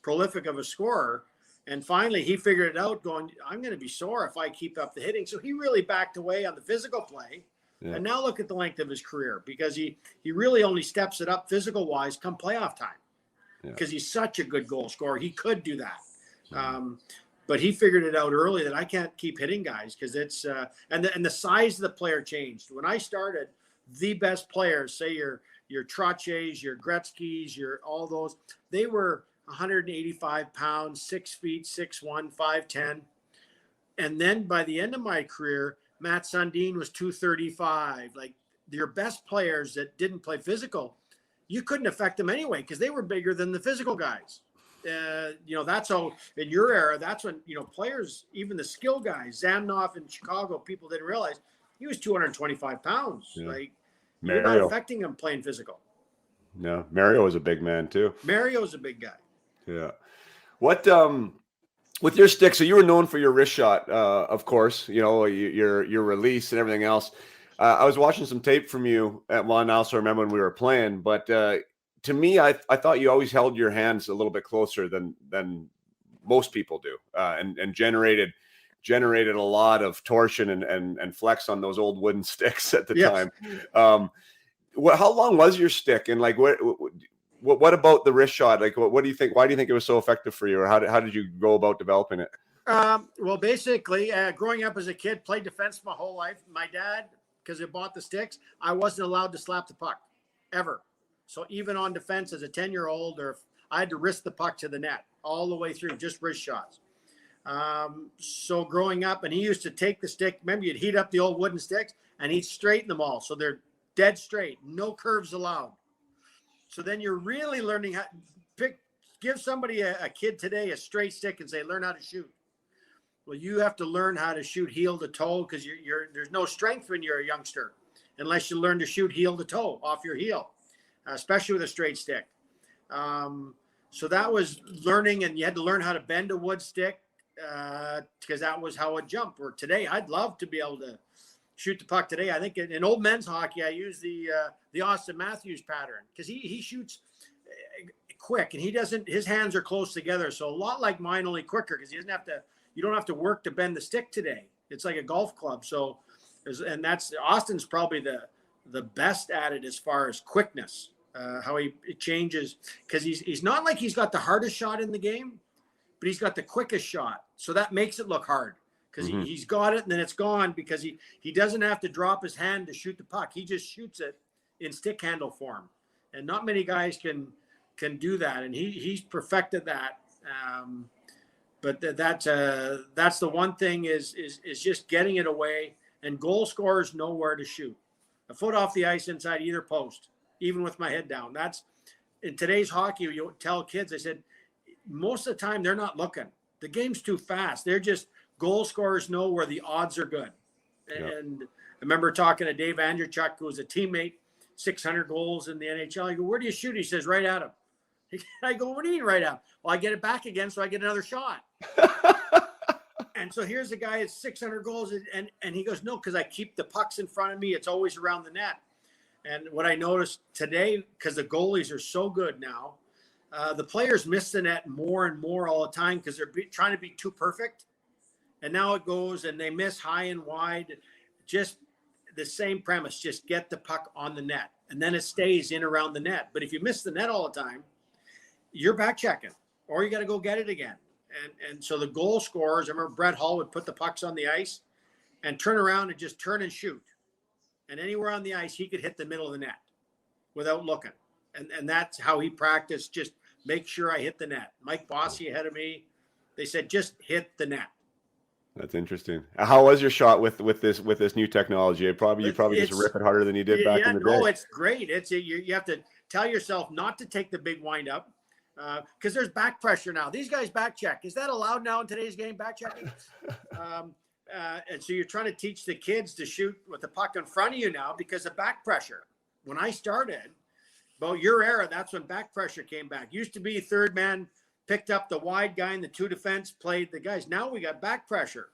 prolific of a scorer. And finally he figured it out going, I'm going to be sore if I keep up the hitting. So he really backed away on the physical play. Yeah. And now look at the length of his career, because he really only steps it up physical wise come playoff time, because he's such a good goal scorer. He could do that. But he figured it out early that I can't keep hitting guys because it's and the size of the player changed. When I started, the best players, say your Trottiers, your Gretzky's, your all those, they were 185 pounds, 6 feet, 6'1", 5'10". And then by the end of my career, Matt Sundin was 235. Like your best players that didn't play physical, you couldn't affect them anyway because they were bigger than the physical guys. That's how in your era, that's when, players, even the skill guys, Zamnoff in Chicago, people didn't realize he was 225 pounds. Yeah. Like You're not Mario. affecting him playing physical. No, Mario was a big man too. Mario's a big guy. Yeah. What with your stick? So you were known for your wrist shot, of course. You know your release and everything else. I was watching some tape from you at one. I also remember when we were playing, but to me, I thought you always held your hands a little bit closer than most people do, and generated a lot of torsion and flex on those old wooden sticks at the time. How long was your stick, and like what about the wrist shot? Like, what do you think? Why do you think it was so effective for you, or how did you go about developing it? Well, basically, growing up as a kid, played defense my whole life. My dad, because he bought the sticks, I wasn't allowed to slap the puck ever. So even on defense as a 10-year-old, or I had to wrist the puck to the net all the way through, just wrist shots. So growing up, and he used to take the stick. Remember, you'd heat up the old wooden sticks, and he'd straighten them all, so they're dead straight, no curves allowed. So then you're really learning how to give somebody a kid today a straight stick and say, learn how to shoot. Well, you have to learn how to shoot heel to toe, because there's no strength when you're a youngster unless you learn to shoot heel to toe off your heel, especially with a straight stick. So that was learning, and you had to learn how to bend a wood stick because that was how it jumped. Or today, I'd love to be able to shoot the puck today. I think in old men's hockey, I use the Austin Matthews pattern, because he shoots quick, and his hands are close together. So a lot like mine, only quicker, because you don't have to work to bend the stick today. It's like a golf club. So, and that's Austin's probably the best at it as far as quickness, how he changes, because he's not like he's got the hardest shot in the game, but he's got the quickest shot. So that makes it look hard, because he's got it and then it's gone, because he doesn't have to drop his hand to shoot the puck. He just shoots it in stick handle form. And not many guys can do that. And he's perfected that. But that's the one thing is just getting it away, and goal scorers know where to shoot. A foot off the ice inside either post, even with my head down. That's in today's hockey. You tell kids, I said, most of the time they're not looking. The game's too fast. They're just goal scorers know where the odds are good. And I remember talking to Dave Andrzejczyk, who was a teammate, 600 goals in the NHL. I go, where do you shoot? He says, right at him. I go, what do you mean right out? Well, I get it back again, so I get another shot. And so here's a guy at 600 goals, and he goes, no, because I keep the pucks in front of me. It's always around the net. And what I noticed today, because the goalies are so good now, the players miss the net more and more all the time because they're trying to be too perfect. And now it goes, and they miss high and wide. Just the same premise, just get the puck on the net, and then it stays in around the net. But if you miss the net all the time, you're back checking, or you got to go get it again. And so the goal scorers, I remember Brett Hull would put the pucks on the ice and turn around and just turn and shoot. And anywhere on the ice, he could hit the middle of the net without looking. And that's how he practiced. Just make sure I hit the net. Mike Bossy ahead of me, they said, just hit the net. That's interesting. How was your shot with this new technology? You probably just rip it harder than you did back in the day. No, it's great. You have to tell yourself not to take the big wind up. Because there's back pressure now. These guys back check. Is that allowed now in today's game, back checking? And so you're trying to teach the kids to shoot with the puck in front of you now because of back pressure. When I started, about your era, that's when back pressure came back. Used to be third man picked up the wide guy and the two defense played the guys. Now we got back pressure.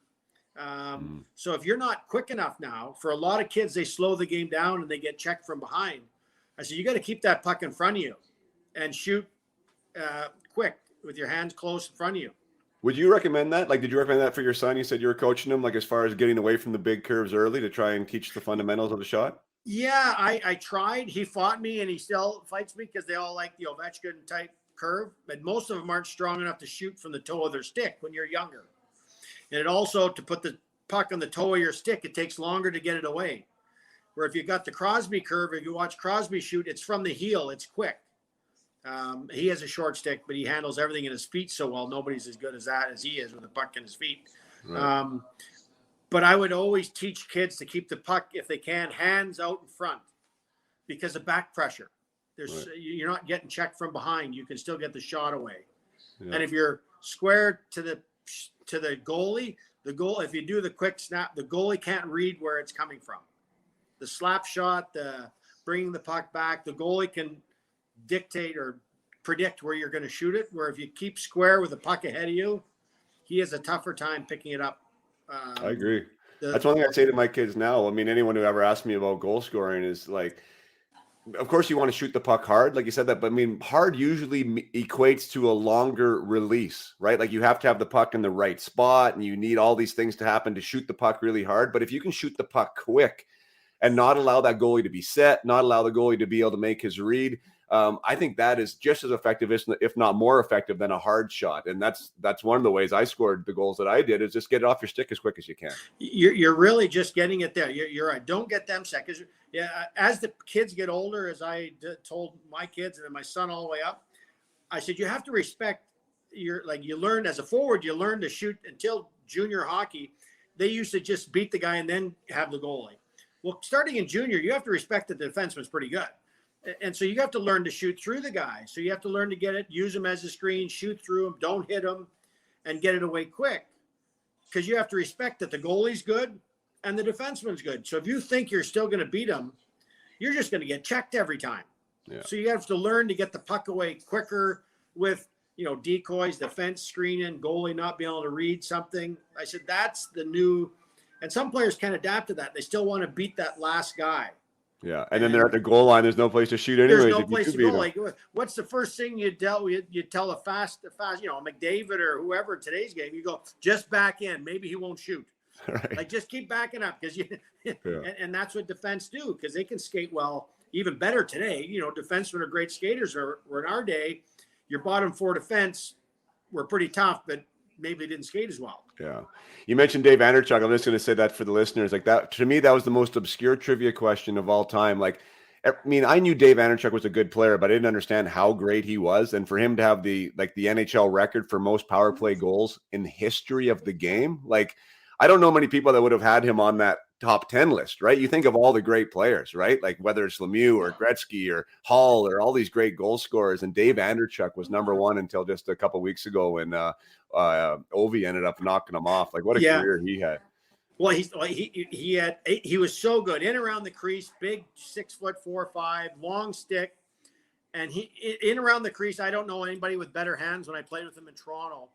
So if you're not quick enough now, for a lot of kids, they slow the game down and they get checked from behind. I said, you got to keep that puck in front of you and shoot quick with your hands close in front of you. Would you recommend that? Like, did you recommend that for your son? You said you were coaching him, like as far as getting away from the big curves early to try and teach the fundamentals of the shot? Yeah, I tried. He fought me, and he still fights me because they all like the Ovechkin type curve, but most of them aren't strong enough to shoot from the toe of their stick when you're younger. And it also, to put the puck on the toe of your stick, it takes longer to get it away. Where if you got the Crosby curve, if you watch Crosby shoot, it's from the heel, it's quick. He has a short stick, but he handles everything in his feet so well. Nobody's as good as that as he is with a puck in his feet. Right. But I would always teach kids to keep the puck, if they can, hands out in front because of back pressure. Right. You're not getting checked from behind. You can still get the shot away. Yeah. And if you're square to the goalie, if you do the quick snap, the goalie can't read where it's coming from. The slap shot, the bringing the puck back. The goalie can dictate or predict where you're going to shoot it, where if you keep square with the puck ahead of you, he has a tougher time picking it up. I agree. That's one thing I say to my kids now. I mean, anyone who ever asked me about goal scoring is like, of course you want to shoot the puck hard, like you said that, but I mean, hard usually equates to a longer release, right? Like you have to have the puck in the right spot and you need all these things to happen to shoot the puck really hard. But if you can shoot the puck quick and not allow that goalie to be set, not allow the goalie to be able to make his read, I think that is just as effective, if not more effective, than a hard shot. And that's one of the ways I scored the goals that I did, is just get it off your stick as quick as you can. You're really just getting it there. You're right. Don't get them set. Because as the kids get older, as I told my kids and then my son all the way up, I said, you have to respect you learn as a forward, you learn to shoot until junior hockey. They used to just beat the guy and then have the goalie. Well, starting in junior, you have to respect that the defenseman's pretty good. And so you have to learn to shoot through the guy. So you have to learn to get it, use him as a screen, shoot through him, don't hit him, and get it away quick. Because you have to respect that the goalie's good and the defenseman's good. So if you think you're still going to beat him, you're just going to get checked every time. Yeah. So you have to learn to get the puck away quicker with, decoys, defense screening, goalie not being able to read something. I said, that's the new, and some players can't adapt to that. They still want to beat that last guy. Yeah, and then they're at the goal line. There's no place to shoot anyway. There's no place to go. Like, what's the first thing you tell a fast, McDavid or whoever in today's game? You go, just back in. Maybe he won't shoot. Right. Like, just keep backing up because and that's what defense do, because they can skate well, even better today. Defensemen are great skaters. Or in our day, your bottom four defense were pretty tough, but maybe they didn't skate as well. Yeah. You mentioned Dave Anderchuk. I'm just going to say that for the listeners. Like that, to me, that was the most obscure trivia question of all time. Like, I mean, I knew Dave Anderchuk was a good player, but I didn't understand how great he was. And for him to have the NHL record for most power play goals in the history of the game, like, I don't know many people that would have had him on that top 10 list, right? You think of all the great players, right? Like whether it's Lemieux or Gretzky or Hall or all these great goal scorers. And Dave Anderchuk was number one until just a couple of weeks ago when Ovi ended up knocking him off. Like what a career he had. Well, he was so good in around the crease, big 6'4" 5", long stick. And he in around the crease. I don't know anybody with better hands when I played with him in Toronto.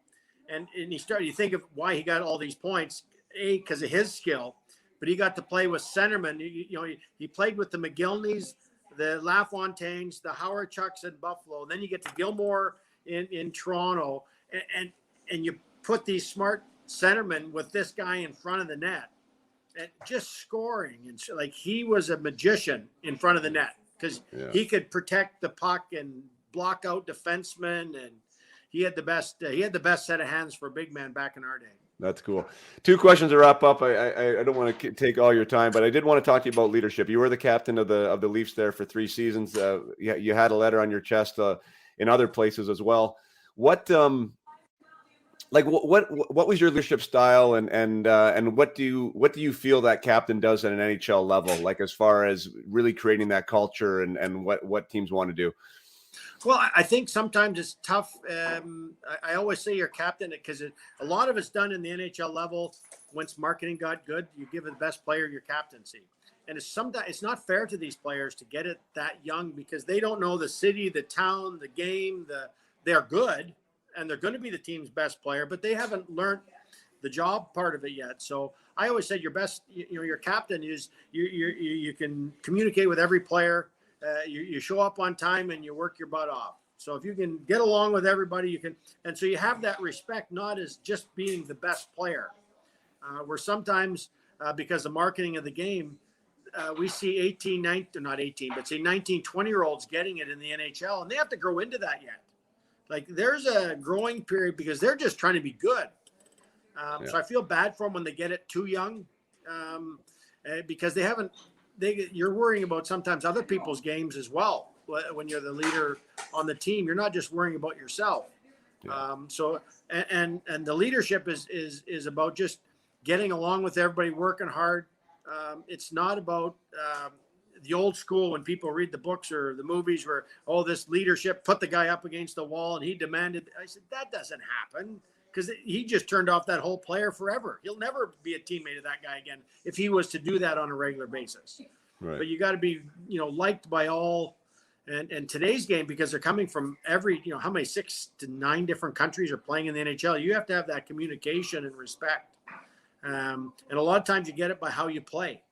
And you think of why he got all these points, because of his skill, but he got to play with centermen. He played with the McGillneys, the LaFontaines, the Howard Chucks in Buffalo. Then you get to Gilmore in Toronto, and you put these smart centermen with this guy in front of the net, and just scoring. And so, like, he was a magician in front of the net because he could protect the puck and block out defensemen, and he had the best set of hands for a big man back in our day. That's cool. Two questions to wrap up. I don't want to take all your time, but I did want to talk to you about leadership. You were the captain of the Leafs there for 3 seasons. You had a letter on your chest in other places as well. What was your leadership style, and what do you feel that captain does at an NHL level, like as far as really creating that culture and what teams want to do? Well, I think sometimes it's tough. I always say you're captain because a lot of it's done in the NHL level. Once marketing got good, you give the best player your captaincy. And it's not fair to these players to get it that young because they don't know the city, the town, the game. They're good, and they're going to be the team's best player, but they haven't learned the job part of it yet. So I always said your best, your captain is you can communicate with every player. You show up on time and you work your butt off. So if you can get along with everybody, you can. And so you have that respect, not as just being the best player. Where sometimes because of marketing of the game, we see 19, 20-year-olds getting it in the NHL, and they have to grow into that yet. Like there's a growing period because they're just trying to be good. So I feel bad for them when they get it too young because they haven't. You're worrying about sometimes other people's games as well. When you're the leader on the team, you're not just worrying about yourself. Yeah. And the leadership is about just getting along with everybody, working hard. It's not about the old school when people read the books or the movies where, this leadership put the guy up against the wall and he demanded. I said, that doesn't happen. Because he just turned off that whole player forever. He'll never be a teammate of that guy again if he was to do that on a regular basis. Right. but you got to be, liked by all. And today's game, because they're coming from every, how many 6 to 9 different countries are playing in the NHL, you have to have that communication and respect. And a lot of times you get it by how you play.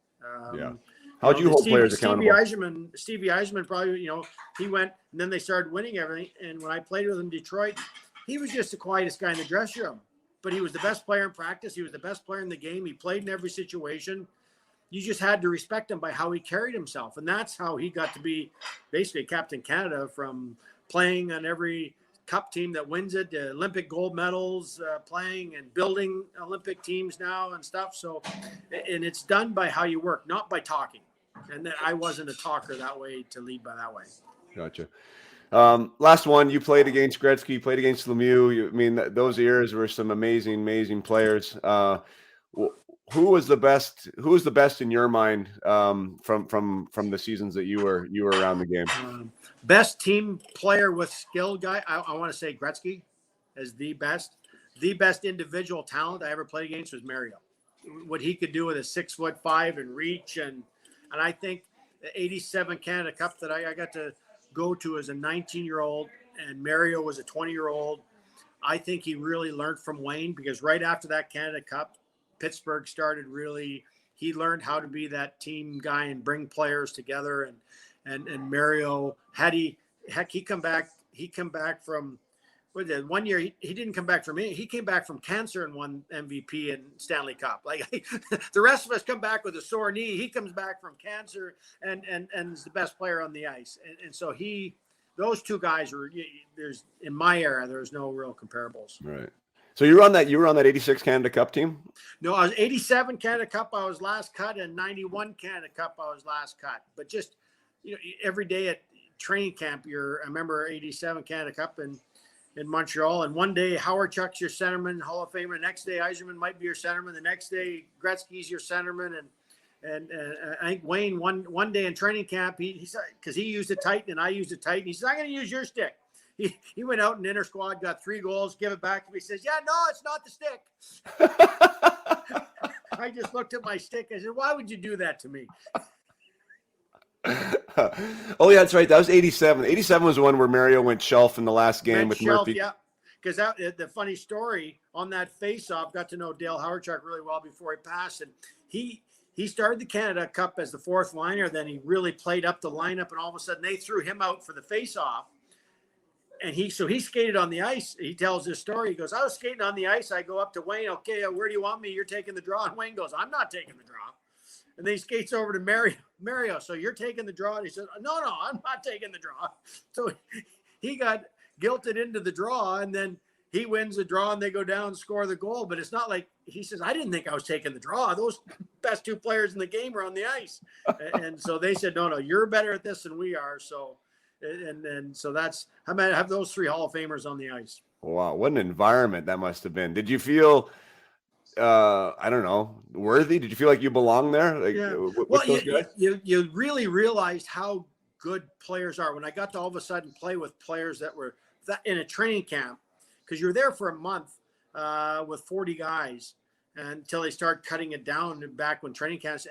How do you hold players accountable? Stevie Yzerman probably, he went, and then they started winning everything. And when I played with him in Detroit, he was just the quietest guy in the dressing room. But he was the best player in practice. He was the best player in the game. He played in every situation. You just had to respect him by how he carried himself. And that's how he got to be basically Captain Canada, from playing on every cup team that wins it, the Olympic gold medals, playing and building Olympic teams now and stuff. So, and it's done by how you work, not by talking. And that I wasn't a talker that way to lead by that way. Gotcha. Last one, you played against Gretzky, you played against Lemieux. Those years were some amazing players. Who was the best in your mind from the seasons that you were around the game? Best team player with skill guy, I want to say Gretzky as the best. The best individual talent I ever played against was Mario. What he could do with a 6'5" and reach, and I think the '87 Canada Cup that I got to go to as a 19-year-old, and Mario was a 20-year-old. I think he really learned from Wayne, because right after that Canada Cup, Pittsburgh started he learned how to be that team guy and bring players together. And Mario, he come back from, one year he didn't come back from it. He came back from cancer and won MVP and Stanley Cup. Like the rest of us come back with a sore knee. He comes back from cancer and is the best player on the ice. And so those two guys in my era, there's no real comparables. Right. So you were on that 86 Canada Cup team? No, I was 87 Canada Cup. I was last cut, and 91 Canada Cup. I was last cut. But just, every day at training camp, I remember 87 Canada Cup in Montreal. And one day Howard Chuck's your centerman, Hall of Famer. The next day Yzerman might be your centerman. The next day Gretzky's your centerman. And I think Wayne one day in training camp, he said, because he used a Titan and I used a Titan. He says, "I'm going to use your stick." He went out in inter squad, got 3 goals, give it back to me. He says, "Yeah, no, it's not the stick." I just looked at my stick. I said, "Why would you do that to me?" Oh, yeah, that's right. That was 87. 87 was the one where Mario went shelf in the last game with Murphy. Yeah, because the funny story on that face-off, got to know Dale Howardchuk really well before he passed. And he started the Canada Cup as the 4th liner. Then he really played up the lineup, and all of a sudden they threw him out for the face-off. And he skated on the ice. He tells this story. He goes, "I was skating on the ice. I go up to Wayne. Okay, where do you want me? You're taking the draw." And Wayne goes, "I'm not taking the draw." And then he skates over to Mario. "So you're taking the draw?" And he says, No, I'm not taking the draw. So he got guilted into the draw, and then he wins the draw, and they go down and score the goal. But it's not like he says, "I didn't think I was taking the draw. Those best 2 players in the game were on the ice." And so they said, no, you're better at this than we are. So. And so that's how many have those 3 Hall of Famers on the ice. Wow, what an environment that must have been. Did you feel I don't know, worthy? Did you feel like you belonged there? Like, yeah. Well, you really realized how good players are when I got to all of a sudden play with players that were in a training camp, because you're there for a month with 40 guys until they start cutting it down back when training camps,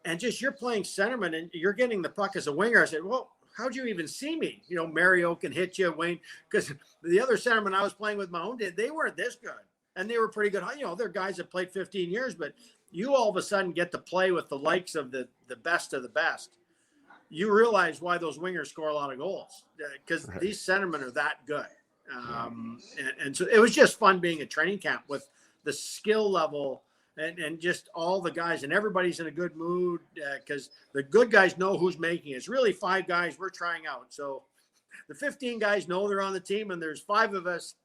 and just you're playing centerman and you're getting the puck as a winger. I said, well, how'd you even see me? Mario can hit you, Wayne, because the other centermen I was playing with my own they weren't this good. And they were pretty good. They're guys that played 15 years, but you all of a sudden get to play with the likes of the best of the best. You realize why those wingers score a lot of goals, because these centermen are that good. And so it was just fun being at training camp with the skill level and just all the guys, and everybody's in a good mood because the good guys know who's making it. It's really 5 guys we're trying out. So the 15 guys know they're on the team, and there's 5 of us.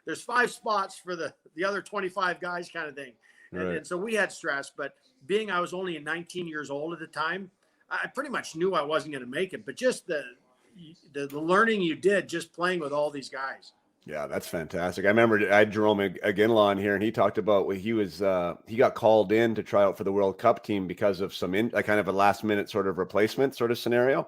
There's 5 spots for the other 25 guys kind of thing. Right. And so we had stress, but I was only 19 years old at the time, I pretty much knew I wasn't going to make it, but just the learning you did just playing with all these guys. Yeah, that's fantastic. I remember I had Jerome Aginlaw on here, and he talked about when he got called in to try out for the World Cup team because of some kind of a last minute sort of replacement sort of scenario.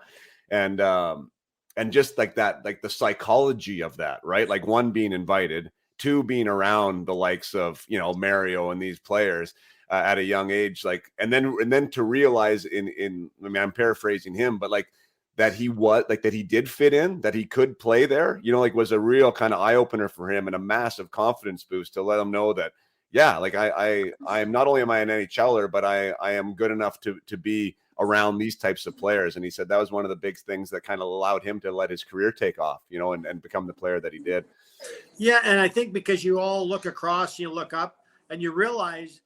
And just like that, like the psychology of that, right? Like one being invited, to being around the likes of, you know, Mario and these players at a young age, like, and then to realize I mean, I'm paraphrasing him, but like that he did fit in, that he could play there, you know, like was a real kind of eye opener for him and a massive confidence boost to let him know that, yeah, like I am not only am I an NHLer, but I am good enough to be around these types of players. And he said that was one of the big things that kind of allowed him to let his career take off, you know, and become the player that he did. Yeah. And I think because you all look across, you look up and you realize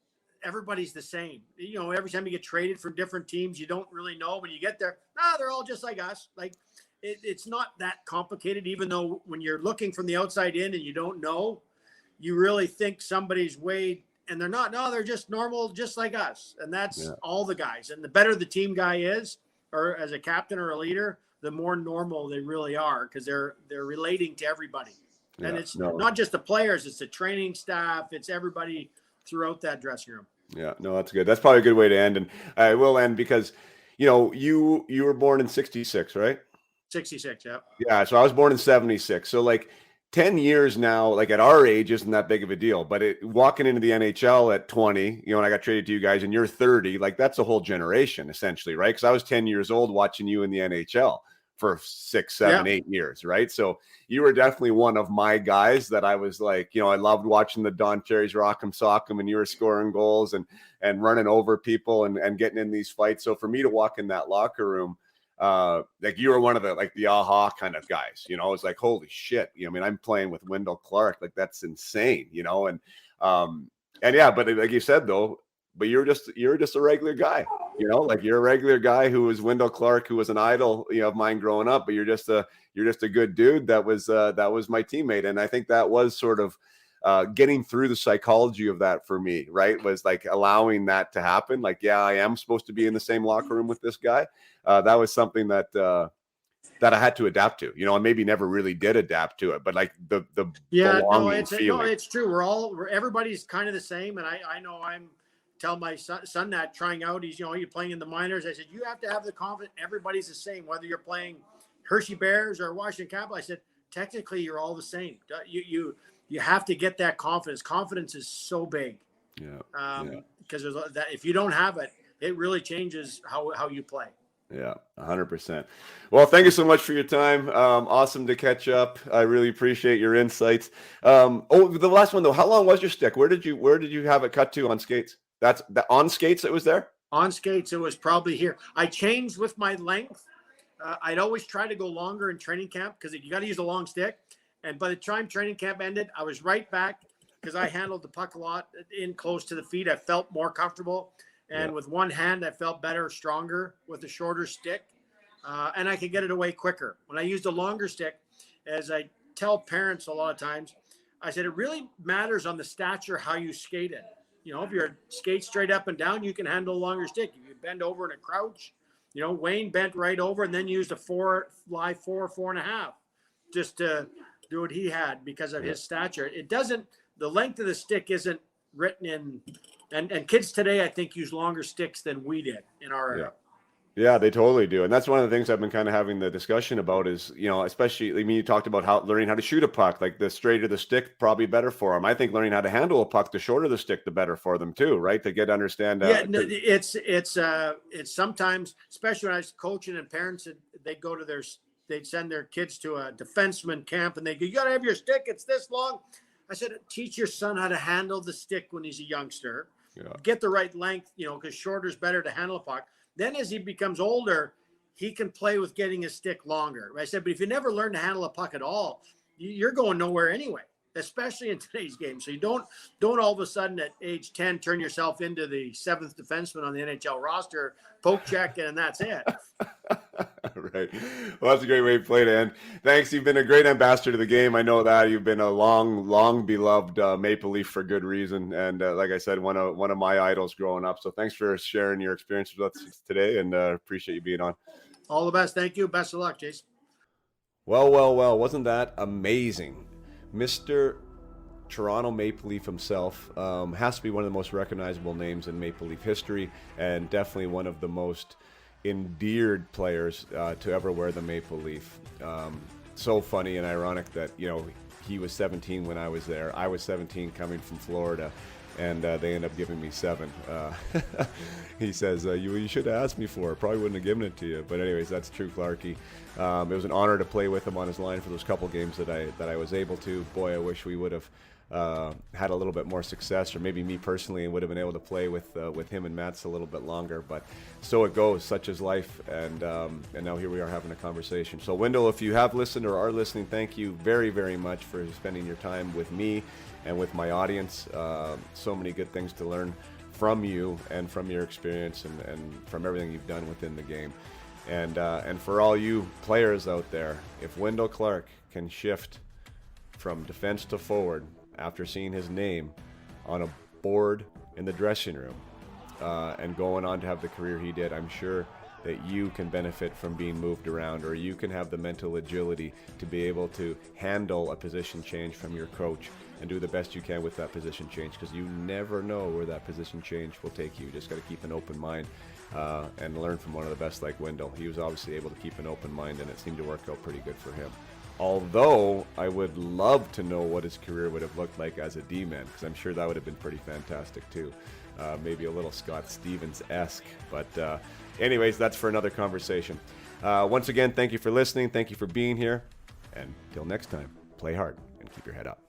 everybody's the same. You know, every time you get traded from different teams, you don't really know when you get there. They're all just like us. Like it's not that complicated, even though when you're looking from the outside in and you don't know, you really think somebody's way, and they're not. No, they're just normal, just like us. And that's all the guys. And the better the team guy is, or as a captain or a leader, the more normal they really are, because they're relating to everybody. And it's not just the players, it's the training staff, it's everybody throughout that dressing room. Yeah, no, that's good. That's probably a good way to end. And I will end because, you know, you were born in 66, right? 66, yeah. Yeah, so I was born in 76. So like 10 years now, like at our age, isn't that big of a deal. But walking into the NHL at 20, you know, and I got traded to you guys and you're 30, like that's a whole generation essentially, right? Because I was 10 years old watching you in the NHL for 6, 7, 8 years, right? So you were definitely one of my guys that I was like, you know, I loved watching the Don Cherry's Rock'em Sock'em, and you were scoring goals and running over people and getting in these fights. So for me to walk in that locker room, like you were one of the aha kind of guys, you know, I was like, holy shit. You know, I mean, I'm playing with Wendel Clark, like that's insane, you know? And yeah, but like you said though, but you're just a regular guy, you know, like you're a regular guy who was Wendel Clark, who was an idol, you know, of mine growing up, but you're just a good dude that was my teammate. And I think that was sort of getting through the psychology of that for me, right? Was like allowing that to happen. Like, yeah, I am supposed to be in the same locker room with this guy. That was something that I had to adapt to, you know, and maybe never really did adapt to it, but like the belonging feeling. It's true. Everybody's kind of the same. And I know tell my son that trying out, he's, you know, you're playing in the minors. I said, you have to have the confidence. Everybody's the same, whether you're playing Hershey Bears or Washington Capitol. I said, technically you're all the same. You have to get that confidence. Confidence is so big. Because there's that, if you don't have it, it really changes how you play. Yeah, 100%. Well, thank you so much for your time. Awesome to catch up. I really appreciate your insights. The last one though, how long was your stick? Where did you have it cut to on skates? That's on skates. It was there on skates. It was probably here. I changed with my length. I'd always try to go longer in training camp because you got to use a long stick. And by the time training camp ended, I was right back because I handled the puck a lot in close to the feet. I felt more comfortable. And with one hand, I felt better, stronger with a shorter stick. And I could get it away quicker. When I used a longer stick, as I tell parents a lot of times, I said, it really matters on the stature, how you skate it. You know, if you're skate straight up and down, you can handle a longer stick. If you bend over in a crouch, you know, Wayne bent right over and then used a 4.5, just to do what he had because of his stature. The length of the stick isn't written in. And kids today, I think, use longer sticks than we did in our era. Yeah, they totally do. And that's one of the things I've been kind of having the discussion about is, you know, especially, I mean, you talked about learning how to shoot a puck, like the straighter the stick, probably better for them. I think learning how to handle a puck, the shorter the stick, the better for them too, right? To get understand. It's sometimes, especially when I was coaching and parents, they'd send their kids to a defenseman camp and they go, you got to have your stick. It's this long. I said, teach your son how to handle the stick when he's a youngster. Get the right length, you know, because shorter is better to handle a puck. Then as he becomes older, he can play with getting his stick longer. I said, but if you never learn to handle a puck at all, you're going nowhere anyway, especially in today's game. So you don't all of a sudden at age 10 turn yourself into the 7th defenseman on the NHL roster, poke check, and that's it. Right. Well, that's a great way to play to end. Thanks. You've been a great ambassador to the game. I know that you've been a long beloved Maple Leaf for good reason. And like I said, one of my idols growing up. So thanks for sharing your experiences with us today, and appreciate you being on. All the best. Thank you. Best of luck, Jason. Well. Wasn't that amazing? Mr. Toronto Maple Leaf himself has to be one of the most recognizable names in Maple Leaf history, and definitely one of the most endeared players to ever wear the Maple Leaf. So funny and ironic that, you know, he was 17 when I was there. I was 17 coming from Florida, and they ended up giving me 7. He says, you should have asked me for it. Probably wouldn't have given it to you. But anyways, that's true, Clarky. It was an honor to play with him on his line for those couple games that I was able to. Boy, I wish we would have had a little bit more success, or maybe me personally, and would have been able to play with him and Mats a little bit longer. But so it goes. Such is life. And now here we are having a conversation. So Wendel, if you have listened or are listening, thank you very, very much for spending your time with me and with my audience. So many good things to learn from you and from your experience and from everything you've done within the game. And for all you players out there, if Wendel Clark can shift from defense to forward after seeing his name on a board in the dressing room and going on to have the career he did, I'm sure that you can benefit from being moved around, or you can have the mental agility to be able to handle a position change from your coach and do the best you can with that position change, because you never know where that position change will take you. You just got to keep an open mind and learn from one of the best like Wendel. He was obviously able to keep an open mind, and it seemed to work out pretty good for him. Although I would love to know what his career would have looked like as a D-man, because I'm sure that would have been pretty fantastic too. Maybe a little Scott Stevens-esque. But anyways, that's for another conversation. Once again, thank you for listening. Thank you for being here. And till next time, play hard and keep your head up.